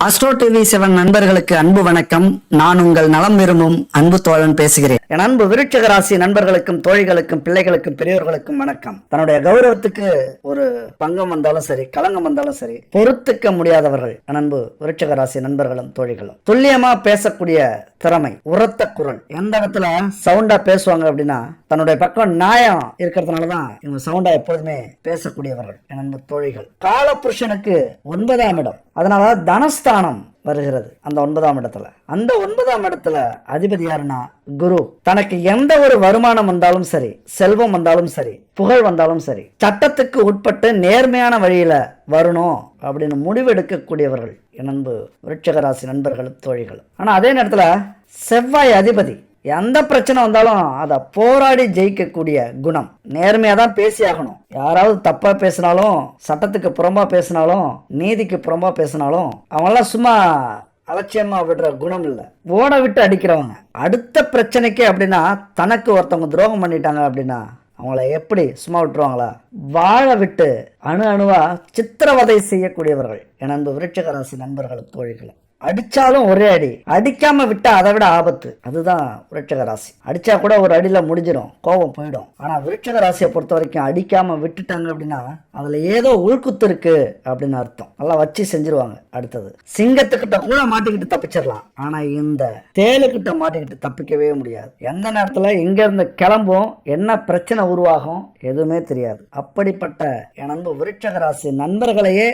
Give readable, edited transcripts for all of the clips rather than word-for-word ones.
Astro TV 7 நண்பர்களுக்கு அன்பு வணக்கம். நான் உங்கள் நலம் விரும்பும் அன்பு தோழன் பேசுகிறேன். என் அன்பு விருட்சிக ராசி நண்பர்களுக்கும் தோழிகளுக்கும் பிள்ளைகளுக்கும் பெரியோர்களுக்கும் வணக்கம். தன்னுடைய கௌரவத்துக்கு ஒரு பங்கம் வந்தாலும் சரி, களங்கம் வந்தாலும் சரி, பொறுத்துக்க முடியாதவர்கள் என் அன்பு விருட்சிக ராசி நண்பர்களும் தோழிகளும். துல்லியமா பேசக்கூடிய திறமை, உரத்த குரல், எந்த இடத்துல சவுண்டா பேசுவாங்க அப்படின்னா தன்னுடைய பக்கம் நியாயம் இருக்கிறதுனாலதான் இவங்க சவுண்டா எப்போதுமே பேசக்கூடியவர்கள் என் அன்பு தோழிகள். காலபுருஷனுக்கு 9ஆம் இடம், அதனால தனஸ்தானம் வருகிறது. அந்த 9ஆம் இடத்துல, அந்த 9ஆம் இடத்துல அதிபதி யாருன்னா குரு. தனக்கு எந்த ஒரு வருமானம் வந்தாலும் சரி, செல்வம் வந்தாலும் சரி, புகழ் வந்தாலும் சரி, சட்டத்துக்கு உட்பட்டு நேர்மையான வழியில வரணும் அப்படின்னு முடிவெடுக்கக்கூடியவர்கள் என் அன்பு விருட்சிக ராசி நண்பர்களும் தோழிகளும். ஆனா அதே நேரத்துல செவ்வாய் அதிபதி எந்த பிரச்சனை வந்தாலும் அதை போராடி ஜெயிக்கக்கூடிய குணம். நேர்மையா தான் பேசி ஆகணும். யாராவது தப்பா பேசினாலும், சட்டத்துக்கு புறம்பா பேசினாலும், நீதிக்கு புறம்பா பேசினாலும் அவங்களாம் சும்மா அலட்சியமா விடுற குணம் இல்ல, ஓட விட்டு அடிக்கிறவங்க. அடுத்த பிரச்சனைக்கு அப்படின்னா தனக்கு ஒருத்தவங்க துரோகம் பண்ணிட்டாங்க அப்படின்னா அவங்கள எப்படி சும்மா விட்டுருவாங்களா? வாழ விட்டு அணு அணுவா சித்திரவதை செய்யக்கூடியவர்கள் என் அன்பு விருட்சிக ராசி நண்பர்களும் தோழிகளும். அடிச்சாலும் ஒரே அடி, அடிக்காம விட்டா அதை விட ஆபத்து. அதுதான் விருட்சிக ராசி. அடிச்சா கூட ஒரு அடியில முடிஞ்சிடும், கோபம் போயிடும். ஆனா விருட்சிக ராசியை பொறுத்த வரைக்கும் அடிக்காம விட்டுட்டாங்க அப்படின்னா அதுல ஏதோ உள்குத்து இருக்கு அப்படின்னு அர்த்தம். நல்லா வச்சு செஞ்சிருவாங்க. அடுத்தது சிங்கத்துக்கிட்ட கூட மாட்டிக்கிட்டு தப்பிச்சிடலாம், ஆனா இந்த தேலுக்கிட்ட மாட்டிக்கிட்டு தப்பிக்கவே முடியாது. எந்த நேரத்துல எங்க இருந்து கிளம்பும், என்ன பிரச்சனை உருவாகும் எதுவுமே தெரியாது. அப்படிப்பட்ட என் அன்பு விருட்சிக ராசி நண்பர்களையே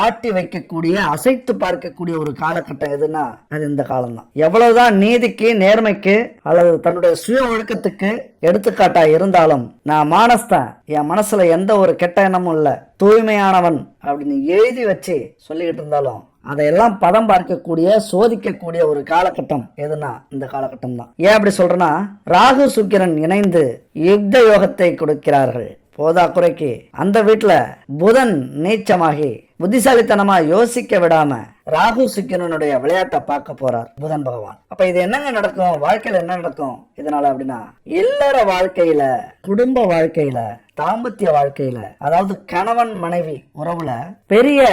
ஆட்டி வைக்கக்கூடிய, அசைத்து பார்க்கக்கூடிய ஒரு காலகட்டம் எதுன்னா அது இந்த காலம்தான். எவ்வளவுதான் நீதிக்கு, நேர்மைக்கு அல்லது தன்னுடைய சுய ஒழுக்கத்துக்கு எடுத்துக்காட்டா இருந்தாலும், நான் மானஸ்தான், என் மனசுல எந்த ஒரு கெட்ட எண்ணமும் இல்ல, தூய்மையானவன் அப்படின்னு எழுதி வச்சு சொல்லிக்கிட்டு இருந்தாலும் அதையெல்லாம் பதம் பார்க்கக்கூடிய, சோதிக்கக்கூடிய ஒரு காலகட்டம் எதுனா இந்த காலகட்டம் தான். ஏன் அப்படி சொல்றேன்னா, ராகு சுக்கிரன் இணைந்து யுக்த யோகத்தை கொடுக்கிறார்கள். போதா குறைக்கு அந்த வீட்டுல புதன் நீச்சமாகி புத்திசாலித்தனமா யோசிக்க விடாம ராகு சுக்கிரனுடைய விளையாட்டை பார்க்க போறார் புதன் பகவான். அப்ப இது என்னங்க நடக்கும், வாழ்க்கையில என்ன நடக்கும் இதனால அப்படின்னா, இல்லற வாழ்க்கையில, குடும்ப வாழ்க்கையில, தாம்பத்திய வாழ்க்கையில, அதாவது கணவன் மனைவி உறவுல பெரிய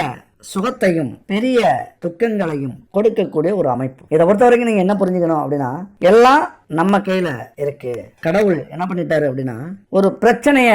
சுகத்தையும் பெரிய துக்கங்களையும் கொடுக்கக்கூடிய ஒரு அமைப்பு. இதை பொறுத்த வரைக்கும் நீங்க என்ன புரிஞ்சுக்கணும் அப்படின்னா, எல்லாம் நம்ம கையில இருக்கு. கடவுள் என்ன பண்ணிட்டாரு அப்படின்னா, ஒரு பிரச்சனைய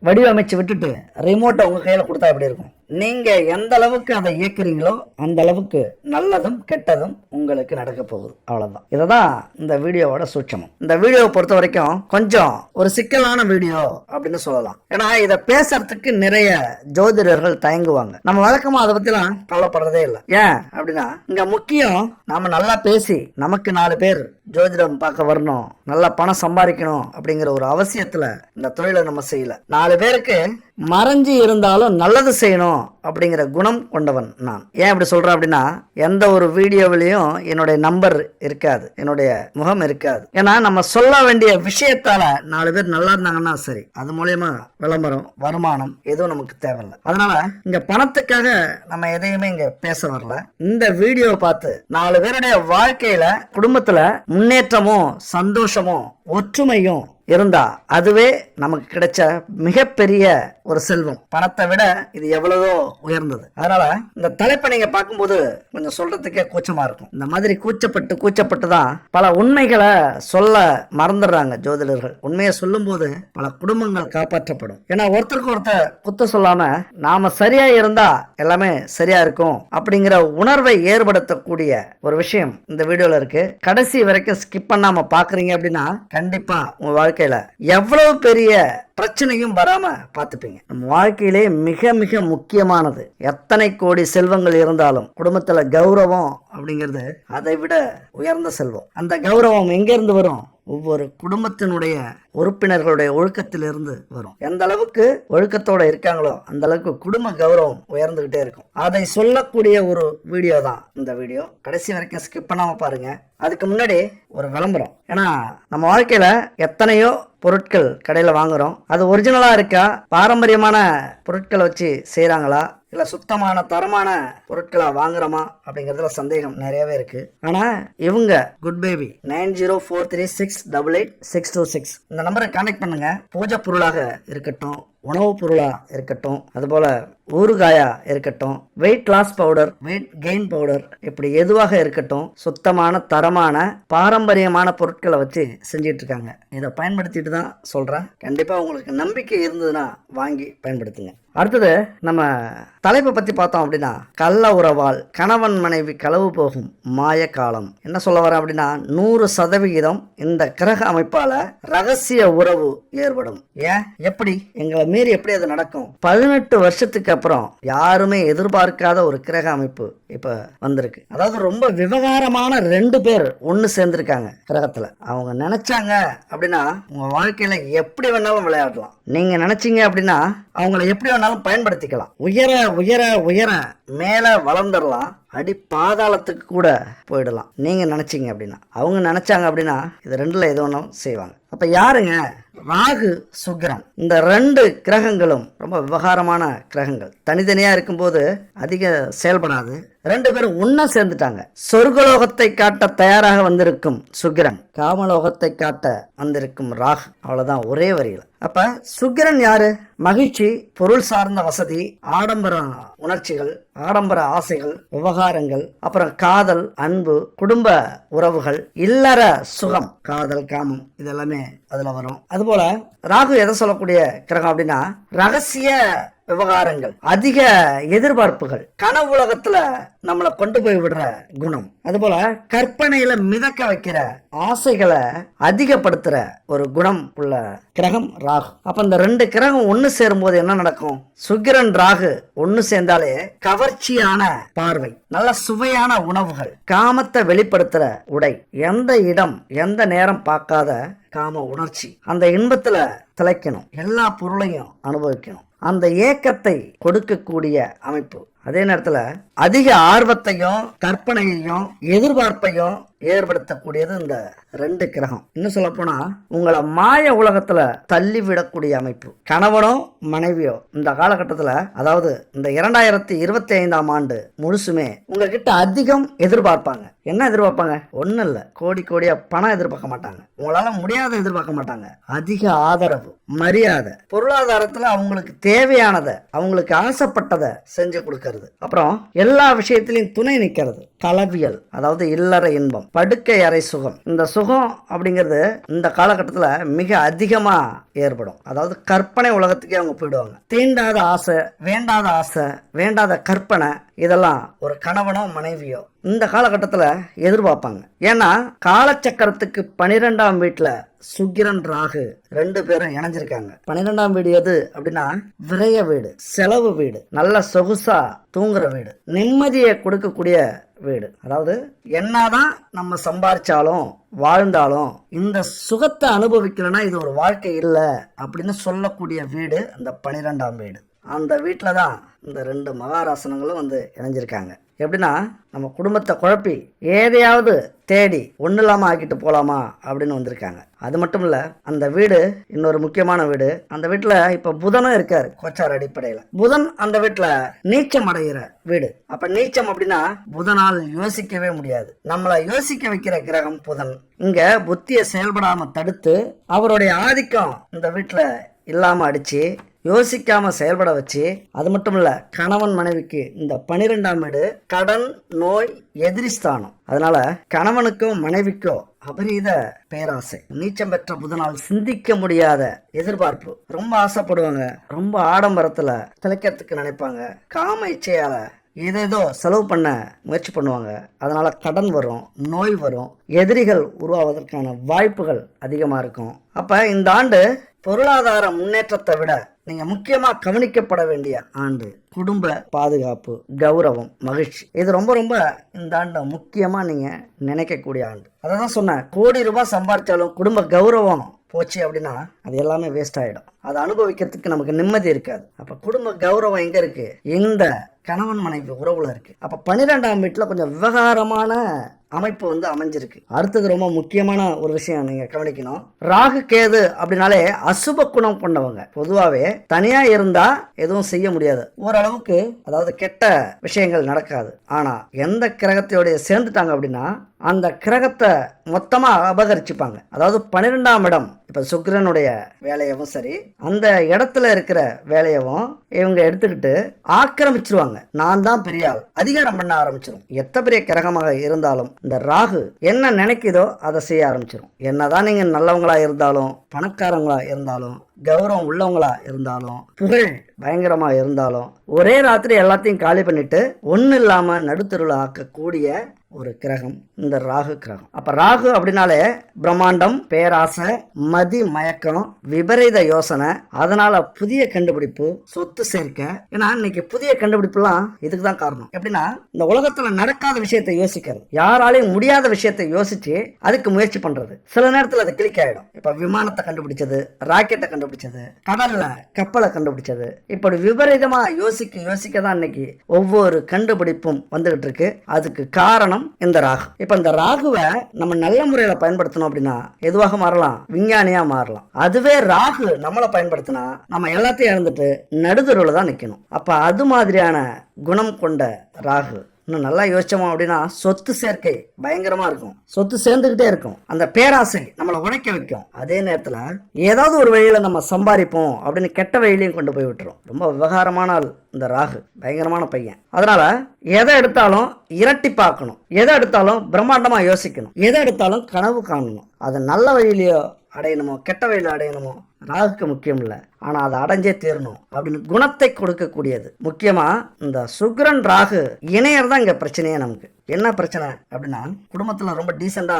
வடிவமைச்சு விட்டுட்டு ரிமோட்டை உங்க கையில கொடுத்தா எப்படி இருக்கும்? நீங்க எந்த அளவுக்கு அதை இயக்குறீங்களோ அந்த அளவுக்கு நல்லதும் கெட்டதும் உங்களுக்கு நடக்க போகுது. அவ்வளவுதான். இததான் இந்த வீடியோவோட சூட்சமம். இந்த வீடியோவை பொறுத்த வரைக்கும் கொஞ்சம் ஒரு சிக்கலான வீடியோ அப்படின்னு சொல்லலாம். ஏன்னா இதை பேசுறதுக்கு நிறைய ஜோதிடர்கள் தயங்குவாங்க. நம்ம வழக்கமா அதை பத்தி எல்லாம் கவலைப்படுறதே இல்லை. ஏன் அப்படின்னா, இங்க முக்கியம் நாம நல்லா பேசி நமக்கு 4 பேர் ஜோதிடம் பார்க்க வரணும், நல்லா பணம் சம்பாதிக்கணும் அப்படிங்கிற ஒரு அவசியத்துல இந்த தொழிலை நம்ம செய்யல. 4 பேருக்கு மறைஞ்சு இருந்தாலும் நல்லது செய்யணும் அப்படிங்கிற குணம் கொண்டவன் நான். ஏன் அப்படி சொல்றேன் அப்படின்னா, எந்த ஒரு வீடியோவிலையும் என்னுடைய நம்பர் இருக்காது, என்னுடைய முகம் இருக்காது. ஏன்னா நம்ம சொல்ல வேண்டிய விஷயத்தால 4 பேர் நல்லா இருந்தாங்கன்னா சரி, அது மூலயமா விளம்பரம், வருமானம் எதுவும் நமக்கு தேவையில்லை. அதனால இங்க பணத்துக்காக நம்ம எதையுமே இங்க பேச வரல. இந்த வீடியோவை பார்த்து 4 பேருடைய வாழ்க்கையில, குடும்பத்துல முன்னேற்றமும் சந்தோஷமும் ஒற்றுமையும் இருந்தா அதுவே நமக்கு கிடைச்ச மிகப்பெரிய ஒரு செல்வம். பணத்தை விட இது எவ்வளவோ உயர்ந்தது. அதனால இந்த தலைப்பை நீங்க பார்க்கும்போது கொஞ்சம் சொல்றதுக்கே கூச்சமா இருக்கும். இந்த மாதிரி கூச்சப்பட்டு தான் பல உண்மைகளை சொல்ல மறந்துடுறாங்க ஜோதிடர்கள். உண்மையை சொல்லும் போது பல குடும்பங்கள் காப்பாற்றப்படும். ஏன்னா ஒருத்தருக்கு ஒருத்தர் குத்த சொல்லாம நாம சரியா இருந்தா எல்லாமே சரியா இருக்கும் அப்படிங்கிற உணர்வை ஏற்படுத்தக்கூடிய ஒரு விஷயம் இந்த வீடியோல இருக்கு. கடைசி வரைக்கும் ஸ்கிப் பண்ணாம பாக்குறீங்க அப்படின்னா கண்டிப்பா உங்க வாழ்க்கையில எவ்வளவு பெரிய பிரச்சனையும் வராம பார்த்துப்பீங்க. நம்ம வாழ்க்கையிலே மிக மிக முக்கியமானது. எத்தனை கோடி செல்வங்கள் இருந்தாலும் குடும்பத்துல கௌரவம் அப்படிங்கிறது அதை விட உயர்ந்த செல்வம். அந்த கௌரவம் எங்க இருந்து வரும்? ஒவ்வொரு குடும்பத்தினுடைய உறுப்பினர்களுடைய ஒழுக்கத்திலிருந்து வரும். எந்த அளவுக்கு ஒழுக்கத்தோட இருக்காங்களோ அந்த அளவுக்கு குடும்ப கௌரவம் உயர்ந்துகிட்டே இருக்கும். அதை சொல்லக்கூடிய ஒரு வீடியோ தான் இந்த வீடியோ. கடைசி வரைக்கும் ஸ்கிப் பண்ணாம பாருங்க. அதுக்கு முன்னாடி ஒரு விளம்பரம். ஏன்னா நம்ம வாழ்க்கையில எத்தனையோ பொருட்கள் கடையில வாங்குறோம். அது ஒரிஜினலா இருக்கா, பாரம்பரியமான பொருட்களை வச்சு செய்யறாங்களா, இல்ல சுத்தமான தரமான பொருட்களா வாங்குறோமா அப்படிங்கறதுல சந்தேகம் நிறையவே இருக்கு. ஆனா இவங்க குட் பேபி 9043688626 இந்த நம்பரை கான்டாக்ட் பண்ணுங்க. பூஜை பொருளாக இருக்கட்டும், உணவுப் பொருளா இருக்கட்டும், அதுபோல ஊறுகாயா இருக்கட்டும், weight loss powder, weight gain powder, இப்படி எதுவாக இருக்கட்டும், சுத்தமான தரமான பாரம்பரியமான பொருட்களை வச்சு செஞ்சிட்டு இருக்காங்க. இதை பயன்படுத்திட்டு தான் சொல்றேன். கண்டிப்பா உங்களுக்கு நம்பிக்கை இருந்ததுன்னா வாங்கி பயன்படுத்துங்க. அடுத்தது நம்ம தலைப்பை பத்தி பார்த்தோம் அப்படின்னா, கள்ள உறவால் கணவன் மனைவி களவு போகும் மாய காலம். என்ன சொல்ல வரேன் அப்படின்னா, 100% இந்த கிரக அமைப்பால ரகசிய உறவு ஏற்படும். ஏன், எப்படி, எங்களை மீறி எப்படி அது நடக்கும்? 18 வருஷத்துக்கு அப்புறம் யாருமே எதிர்பார்க்காத ஒரு கிரக அமைப்பு இப்ப வந்திருக்கு. அதாவது ரொம்ப விவகாரமான 2 பேர் ஒன்னு சேர்ந்திருக்காங்க கிரகத்துல. அவங்க நினைச்சாங்க அப்படின்னா உங்க வாழ்க்கையில எப்படி வேணாலும் விளையாடலாம். நீங்க நினைச்சீங்க அப்படின்னா அவங்களை எப்படி வேணாலும் பயன்படுத்திக்கலாம். உயர உயர உயர மேல வளர்ந்துடலாம், அடி பாதாளத்துக்கு கூட போயிடலாம். நீங்க நினைச்சீங்க அப்படின்னா. அவங்க நினைச்சாங்க அப்படின்னா இது 2ல எது ஒன்றும் செய்வாங்க. அப்ப யாருங்க? ராகு, சுக்கிரன். இந்த 2 கிரகங்களும் ரொம்ப விவகாரமான கிரகங்கள். தனித்தனியா இருக்கும்போது அதிக செயல்படாது. 2 பேரும் ஒன்னா சேர்ந்துட்டாங்க. சொர்க்கலோகத்தை காட்ட தயாராக வந்திருக்கும் சுக்கிரன், காமலோகத்தை காட்ட வந்திருக்கும் ராகு. அவ்வளவுதான், ஒரே வரியில. அப்ப சுக்கிரன் யாரு? மகிழ்ச்சி, பொருள் சார்ந்த வசதி, ஆடம்பர உணர்ச்சிகள், ஆடம்பர ஆசைகள், விவகாரங்கள், அப்புறம் காதல், அன்பு, குடும்ப உறவுகள், இல்லற சுகம், காதல், காமம், இதெல்லாமே அதுல வரும். அதுபோல ராகு எதை சொல்லக்கூடிய கிரகம் அப்படின்னா, ரகசிய விவகாரங்கள், அதிக எதிர்பார்ப்புகள், கனவு உலகத்துல நம்மளை கொண்டு போய் விடுற குணம், அதுபோல கற்பனையில மிதக்க வைக்கிற ஆசைகளை அதிகப்படுத்துற ஒரு குணம் உள்ள கிரகம் ராகு. அப்ப இந்த 2 கிரகம் ஒன்னு சேரும் போது என்ன நடக்கும்? சுக்கிரன் ராகு ஒன்னு சேர்ந்தாலே கவர்ச்சியான பார்வை, நல்ல சுவையான உணவுகள், காமத்தை வெளிப்படுத்துற உடை, எந்த இடம் எந்த நேரம் பார்க்காத காம உணர்ச்சி, அந்த இன்பத்துல திளைக்கணும், எல்லா பொருளையும் அனுபவிக்கணும், அந்த ஏக்கத்தை கொடுக்கக்கூடிய அமைப்பு. அதே நேரத்துல அதிக ஆர்வத்தையும் கற்பனையையும் எதிர்பார்ப்பையும் ஏற்படுத்தக்கூடியது இந்த 2 கிரகம். இன்னும் சொல்ல போனா உங்களை மாய உலகத்துல தள்ளி விடக்கூடிய அமைப்பு. கணவனோ மனைவியோ இந்த காலகட்டத்துல, அதாவது இந்த 2025ஆம் ஆண்டு முழுசுமே உங்ககிட்ட அதிகம் எதிர்பார்ப்பாங்க. என்ன எதிர்பார்ப்பாங்க? ஒன்னும் இல்ல, கோடி கோடியா பணம் எதிர்பார்க்க மாட்டாங்க. உங்களால முடியாத எதிர்பார்க்க மாட்டாங்க. அதிக ஆதரவு, மரியாதை, பொருளாதாரத்துல அவங்களுக்கு தேவையானதை, அவங்களுக்கு ஆசைப்பட்டதை செஞ்சு கொடுக்கறது. அப்புறம் எல்லா விஷயத்திலையும் துணை நிக்கிறது. களவியல், அதாவது இல்லற இன்பம், படுக்கை அறை சுகம். இந்த சுகம் அப்படிங்கிறது இந்த காலகட்டத்துல மிக அதிகமா ஏற்படும். அதாவது கற்பனை உலகத்துக்கே அவங்க போயிடுவாங்க. தீண்டாத ஆசை, வேண்டாத ஆசை, வேண்டாத கற்பனை, இதெல்லாம் ஒரு கணவனோ மனைவியோ இந்த காலகட்டத்துல எதிர்பார்ப்பாங்க. ஏன்னா காலச்சக்கரத்துக்கு 12ஆம் வீட்டுல சுக்கிரன் ராகு 2 பேரும் இணைஞ்சிருக்காங்க. 12ஆம் வீடு எது அப்படின்னா விரய வீடு, செலவு வீடு, நல்ல சொகுசா தூங்குற வீடு, நிம்மதியை கொடுக்கக்கூடிய வீடு. அதாவது என்னதான் நம்ம சம்பாரிச்சாலும் வாழ்ந்தாலும் இந்த சுகத்தை அனுபவிக்கலன்னா இது ஒரு வாழ்க்கை இல்லை அப்படின்னு சொல்லக்கூடிய வீடு அந்த 12ஆம் வீடு. அந்த வீட்டில் தான் இந்த 2 மகாராசனங்களும் வந்து இணைஞ்சிருக்காங்க. எப்படின்னா நம்ம குடும்பத்தை குழப்பி எதையாவது தேடி ஒன்றும் இல்லாமல் ஆக்கிட்டு போகலாமா அப்படின்னு வந்திருக்காங்க. அது மட்டும் இல்லை, அந்த வீடு இன்னொரு முக்கியமான வீடு. அந்த வீட்டில் இப்போ புதனும் இருக்காரு கோச்சார் அடிப்படையில். புதன் அந்த வீட்டில் நீச்சம் அடைகிற வீடு. அப்போ நீச்சம் அப்படின்னா புதனால் யோசிக்கவே முடியாது. நம்மளை யோசிக்க வைக்கிற கிரகம் புதன். இங்க புத்தியை செயல்படாம தடுத்து அவருடைய ஆதிக்கம் இந்த வீட்டில் இல்லாமல் அடிச்சு யோசிக்காம செயல்பட வச்சு, அது மட்டும் இல்ல கணவன் மனைவிக்கு இந்த 12ஆம் வீடு கடன், நோய், எதிரிஸ்தானம். அதனால கணவனுக்கோ மனைவிக்கோ அபரீத பேராசை, நீச்சம் பெற்ற புதனால் சிந்திக்க முடியாத எதிர்பார்ப்பு, ரொம்ப ஆசைப்படுவாங்க, ரொம்ப ஆடம்பரத்துல திளைக்கிறதுக்கு நினைப்பாங்க, காம இச்சையால ஏதேதோ செலவு பண்ண முயற்சி பண்ணுவாங்க. அதனால கடன் வரும், நோய் வரும், எதிரிகள் உருவாவதற்கான வாய்ப்புகள் அதிகமா இருக்கும். அப்ப இந்த ஆண்டு பொருளாதார முன்னேற்றத்தை விட நீங்க முக்கியமா கவனிக்கப்பட வேண்டிய ஆண்டு குடும்ப பாதுகாப்பு, கௌரவம், மகிழ்ச்சி. இது ரொம்ப ரொம்ப இந்த ஆண்டு முக்கியமா நீங்க நினைக்கக்கூடிய ஆண்டு. அதான் சொன்னேன், கோடி ரூபாய் சம்பாதிச்சாலும் குடும்ப கௌரவம் போச்சு அப்படின்னா அது எல்லாமே வேஸ்ட் ஆயிடும். அதை அனுபவிக்கிறதுக்கு நமக்கு நிம்மதி இருக்காது. அப்ப குடும்ப கௌரவம் எங்க இருக்கு? இந்த கணவன் மனைவி உறவுல இருக்கு. அப்ப 12ஆம் வீட்டுல கொஞ்சம் விவகாரமான அமைப்பு வந்து அமைஞ்சிருக்கு. அடுத்தது ரொம்ப முக்கியமான ஒரு விஷயம் நீங்க கவனிக்கணும். ராகு கேது அப்படின்னாலே அசுப குணம் கொண்டவங்க. பொதுவாவே தனியா இருந்தா எதுவும் செய்ய முடியாது, ஓரளவுக்கு, அதாவது கெட்ட விஷயங்கள் நடக்காது. ஆனா எந்த கிரகத்தையோட சேர்ந்துட்டாங்க அப்படின்னா அந்த கிரகத்தை மொத்தமா அபகரிச்சுப்பாங்க. அதாவது 12ஆம் இடம் இப்ப சுக்கிரனுடைய வேலையவும் சரி, அந்த இடத்துல இருக்கிற வேலையவும் இவங்க எடுத்துக்கிட்டு ஆக்கிரமிச்சிருவாங்க. நான் தான் பெரிய ஆள், அதிகாரம் பண்ண ஆரம்பிச்சிடும். எத்தனை பெரிய கிரகமாக இருந்தாலும் இந்த ராகு என்ன நினைக்குதோ அதை செய்ய ஆரம்பிச்சிடும். என்னதான் நீங்க நல்லவங்களா இருந்தாலும், பணக்காரங்களா இருந்தாலும், கௌரவம் உள்ளவங்களா இருந்தாலும், புகழ் பயங்கரமா இருந்தாலும், ஒரே ராத்திரி எல்லாத்தையும் காலி பண்ணிட்டு ஒண்ணு இல்லாம நடுத்தருள ஆக்கக்கூடிய ஒரு கிரகம் இந்த ராகு கிரகம். அப்ப ராகு அப்படின்னாலே பிரம்மாண்டம், பேராசை, மதி மயக்கம், விபரீத யோசனை, அதனால புதிய கண்டுபிடிப்பு, சொத்து சேர்க்க. ஏன்னா இன்னைக்கு புதிய கண்டுபிடிப்புலாம் இதுக்கு தான் காரணம். எப்படின்னா இந்த உலகத்துல நடக்காத விஷயத்தை யோசிக்கிறது, யாராலையும் முடியாத விஷயத்தை யோசிச்சு அதுக்கு முயற்சி பண்றது. சில நேரத்துல அது கிளிக் ஆயிடும். இப்ப விமானத்தை கண்டுபிடிச்சது, ராக்கெட்டை கண்டுபிடிச்சது, கடல்ல கப்பலை கண்டுபிடிச்சது, இப்படி விபரீதமா யோசிக்க தான் இன்னைக்கு ஒவ்வொரு கண்டுபிடிப்பும் வந்துகிட்டு இருக்கு. அதுக்கு காரணம் இந்த ராகு. இப்ப இந்த ராகுவை நம்ம நல்ல முறையில பயன்படுத்தணும் அப்படின்னா எதுவாக மாறலாம்? விஞ்ஞானியா மாறலாம். அதுவே ராகு நம்மளை பயன்படுத்தினா நம்ம எல்லாத்தையும் இழந்துட்டு நடுதருவில் தான் நிக்கணும். அப்ப அது மாதிரியான குணம் கொண்ட ராகு இன்னும் நல்லா யோசிச்சோம் அப்படின்னா சொத்து சேர்க்கை பயங்கரமா இருக்கும். சொத்து சேர்ந்துகிட்டே இருக்கும். அந்த பேராசை நம்மளை உழைக்க வைக்கும். அதே நேரத்துல ஏதாவது ஒரு வழியில நம்ம சம்பாதிப்போம் அப்படின்னு கெட்ட வழியிலையும் கொண்டு போய் விட்டுரும். ரொம்ப விவகாரமான இந்த ராகு பயங்கரமான பையன். அதனால எதை எடுத்தாலும் இரட்டி பார்க்கணும், எதை எடுத்தாலும் பிரம்மாண்டமா யோசிக்கணும், எதை எடுத்தாலும் கனவு காணணும். அது நல்ல வழியிலையோ அடையணுமோ கெட்ட வழியில அடையணுமோ ராகுக்கு முக்கியம் இல்லை, ஆனா அதை அடைஞ்சே தீரணும் அப்படின்னு குணத்தை கொடுக்கக்கூடியது. முக்கியமா இந்த சுக்கிரன் ராகு இணையர் தான் இங்க பிரச்சனையே. நமக்கு என்ன பிரச்சனை அப்படின்னா குடும்பத்துல ரொம்ப டீசெண்டா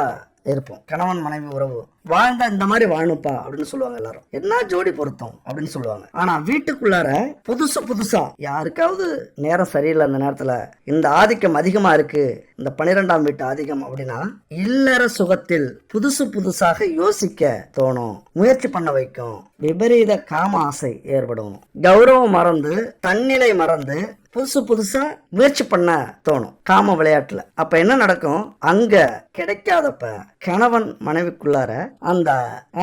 இருப்போம், கணவன் மனைவி உறவு வாழ்ந்தா இந்த மாதிரி வாழணுப்பா அப்படின்னு சொல்லுவாங்க எல்லாரும். என்ன ஜோடி பொருத்தம் அப்படின்னு சொல்லுவாங்க. ஆனா வீட்டுக்குள்ளார புதுசா யாருக்காவது நேரம் சரியில்லை, அந்த நேரத்துல இந்த ஆதிக்கம் அதிகமா இருக்கு, இந்த 12ஆம் வீட்டு ஆதிக்கம் அப்படின்னா இல்லற சுகத்தில் புதுசாக யோசிக்க தோணும், முயற்சி பண்ண வைக்கும், விபரீத காம ஆசை ஏற்படும், கௌரவம் மறந்து தன்னிலை மறந்து புதுசா முயற்சி பண்ண தோணும் காம விளையாட்டுல. அப்ப என்ன நடக்கும்? அங்க கிடைக்காதப்ப கணவன் மனைவிக்குள்ளார அந்த